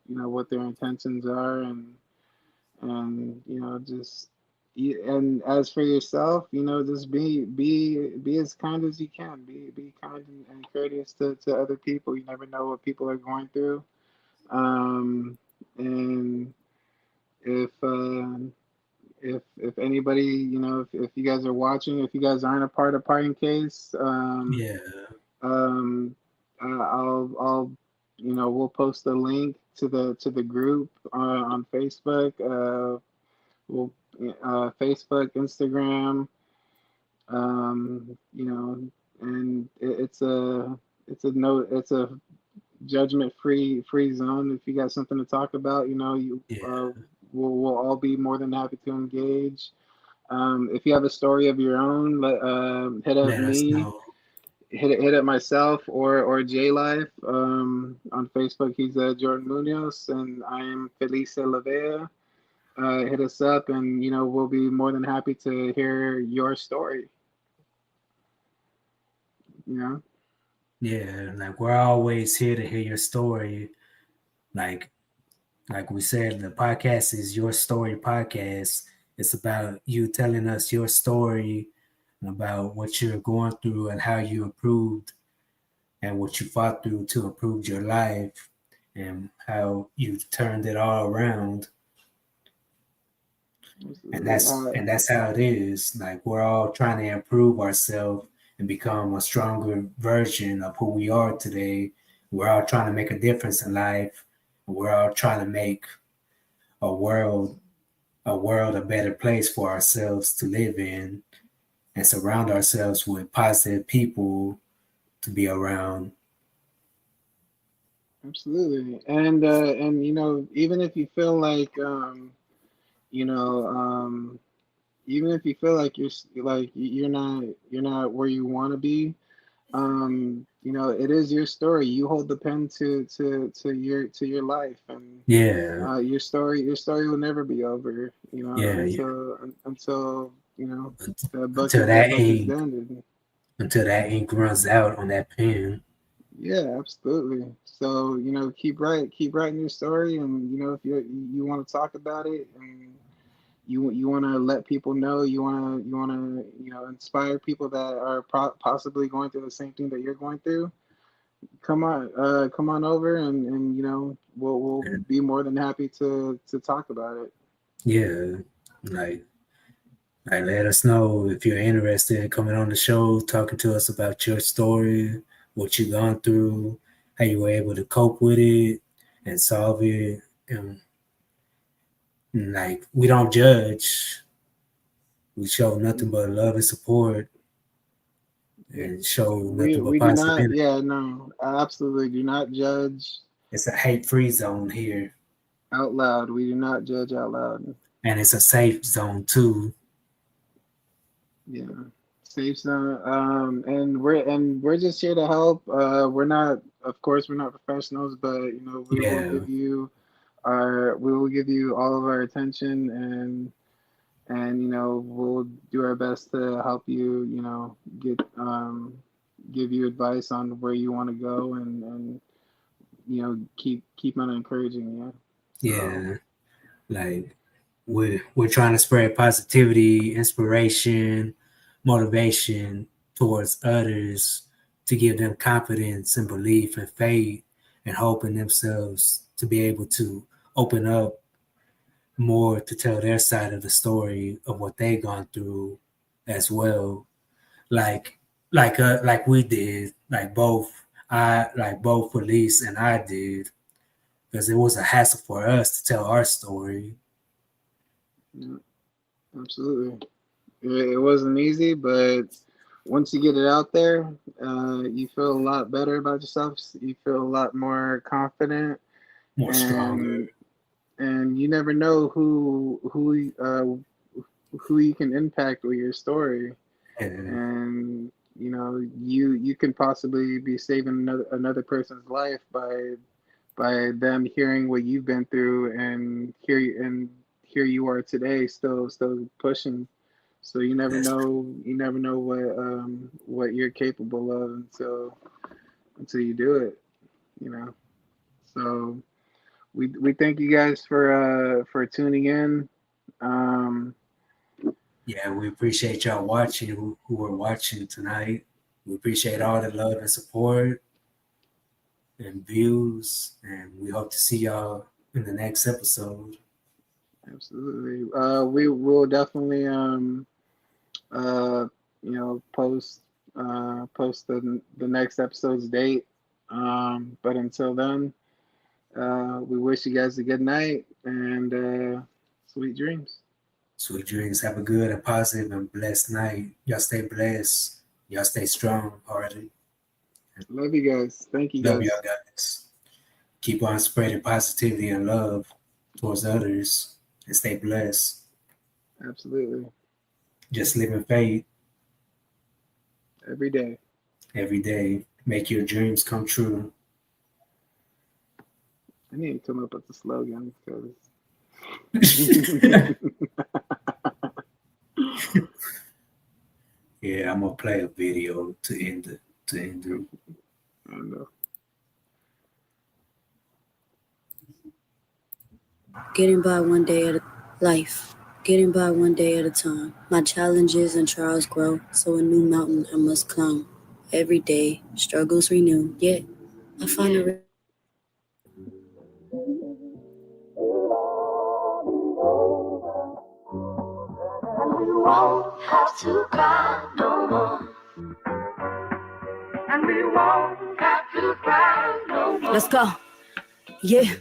what their intentions are, and just and as for yourself, just be as kind as you can. Be kind and courteous to other people. You never know what people are going through. And if if anybody, if you guys are watching, if you guys aren't a part of Parting Case, yeah, um, I'll we'll post a link to the group on Facebook. We'll Facebook, Instagram, and it's a judgment free zone. If you got something to talk about, yeah. we'll all be more than happy to engage. If you have a story of your own, hit up Let us me, know. hit up myself, or JLife. On Facebook, he's Jordan Muñoz, and I am Felice Lavea. Hit us up, and we'll be more than happy to hear your story. You know, Yeah, like we're always here to hear your story. Like like we said, the podcast is your story podcast. It's about you telling us your story and about what you're going through and how you improved and what you fought through to improve your life and how you turned it all around. And absolutely. that's how it is. Like we're all trying to improve ourselves and become a stronger version of who we are today. We're all trying to make a difference in life. We're all trying to make a world a better place for ourselves to live in and surround ourselves with positive people to be around. Absolutely. And even if you feel like you know even if you feel like you're not where you want to be, it is your story. You hold the pen to your life, and Yeah, your story will never be over, yeah, yeah. until the Until bucket the that bucket's ink ended. until that ink runs out on that pen. Yeah, absolutely. So, keep writing your story, and if you want to talk about it, and you want to let people know, you want to inspire people that are possibly going through the same thing that you're going through. Come on over, and we'll And be more than happy to talk about it. yeah, like let us know if you're interested in coming on the show, talking to us about your story, what you gone through, how you were able to cope with it and solve it. And like we don't judge. We show nothing but love and support and show we nothing but we do positive not, energy. yeah, no, absolutely do not judge It's a hate-free zone here, out loud. We do not judge out loud. and it's a safe zone too. Yeah, safe zone. And we're just here to help. We're not, of course, we're not professionals, but we will Yeah, give you all of our attention, and we'll do our best to help you. Get give you advice on where you want to go, and keep on encouraging you. So yeah. Like we're trying to spread positivity, inspiration, motivation towards others to give them confidence and belief and faith and hope in themselves to be able to open up more to tell their side of the story of what they gone through as well. Like like we did, like both Felice and I did, because it was a hassle for us to tell our story. yeah, absolutely. It wasn't easy, but once you get it out there, you feel a lot better about yourself. You feel a lot more confident, More stronger. and you never know who you can impact with your story. And And you can possibly be saving another person's life by them hearing what you've been through, and here you are today, still pushing. So that's you never know what you're capable of until you do it, you know. So we thank you guys for tuning in. Um, yeah, we appreciate y'all watching who are watching tonight. We appreciate all the love and support and views, and we hope to see y'all in the next episode. Absolutely. We will definitely post the next episode's date. But until then, we wish you guys a good night and sweet dreams. Sweet dreams. Have a good and positive and blessed night. Y'all stay blessed. Y'all stay strong, hearted. Love you guys. Thank you Love guys. y'all guys. Keep on spreading positivity and love towards others and stay blessed. Absolutely. Just live in faith Every day. every day. Make your dreams come true. I need to come up with the slogan because Yeah, I'm gonna play a video to end it. I don't know. Getting by one day at a life. Getting by one day at a time. My challenges and trials grow, so a new mountain I must climb. Every day, struggles renew, yet I find a And we won't have to cry no more. And we won't have to cry no more. Let's go. Yeah.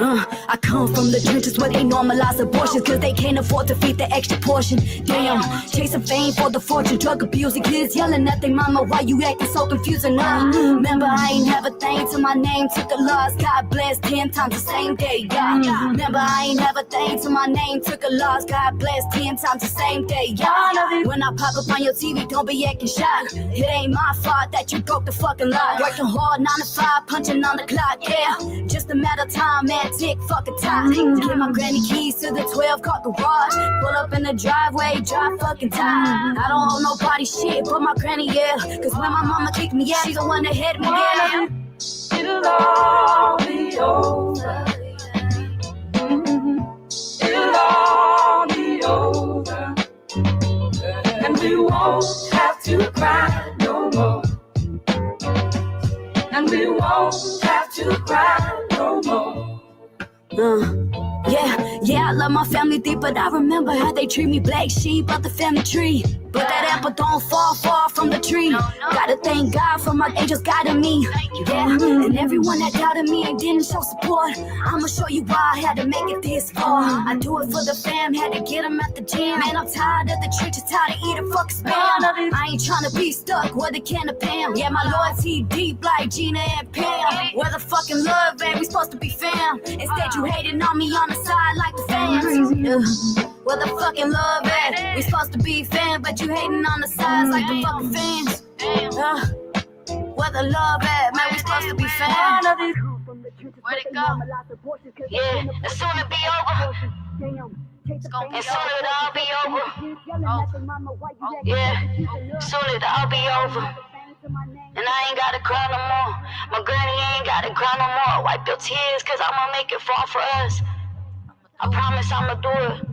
I come from the trenches where they normalize abortions cause they can't afford to feed the extra portion. Damn, chasing fame for the fortune, drug abusing kids yelling at their mama, why you acting so confusing? Remember I ain't have a thing to my name, took a loss, God bless 10 times the same day. Yeah. Remember I ain't have a thing to my name, took a loss, God bless 10 times the same day. Yeah. When I pop up on your TV, don't be acting shy. It ain't my fault that you broke the fucking law. Working hard 9 to 5, punching on the clock. Yeah, just a matter of time, man. Tick fucking time. Get my granny keys to the 12 car garage. Pull up in the driveway, drive fucking time. I don't owe nobody shit but my granny, yeah. Cause when my mama kicked me out, she's the one that hit me, yeah. It'll all be over. It'll all be over. And we won't have to cry no more. And we won't have to cry no more. Yeah, I love my family deep, but I remember how they treat me, black sheep of the family tree. But that apple don't fall far from the tree. Gotta thank God for my angels guiding me. Yeah, and everyone that doubted me and didn't show support, I'ma show you why I had to make it this far. I do it for the fam, had to get them at the gym. Man, I'm tired of the trenches, tired of eating fucking spam. I ain't trying to be stuck with a can of Pam. Yeah, my loyalty deep like Gina and Pam. Where the fucking love at? We supposed to be fam. Instead you hating on me on the side like the fans. Where the fucking love at? We supposed to be fam, but you hating on the sides like the fucking fans. Where the love at? Man, we supposed to be fam. Where'd it go? Yeah, it's soon to be over. It's soon it'll all be over. Oh, yeah, soon it'll all be over. And I ain't gotta cry no more. My granny ain't gotta cry no more. Wipe your tears, cause I'ma make it fall for us. I promise I'ma do it.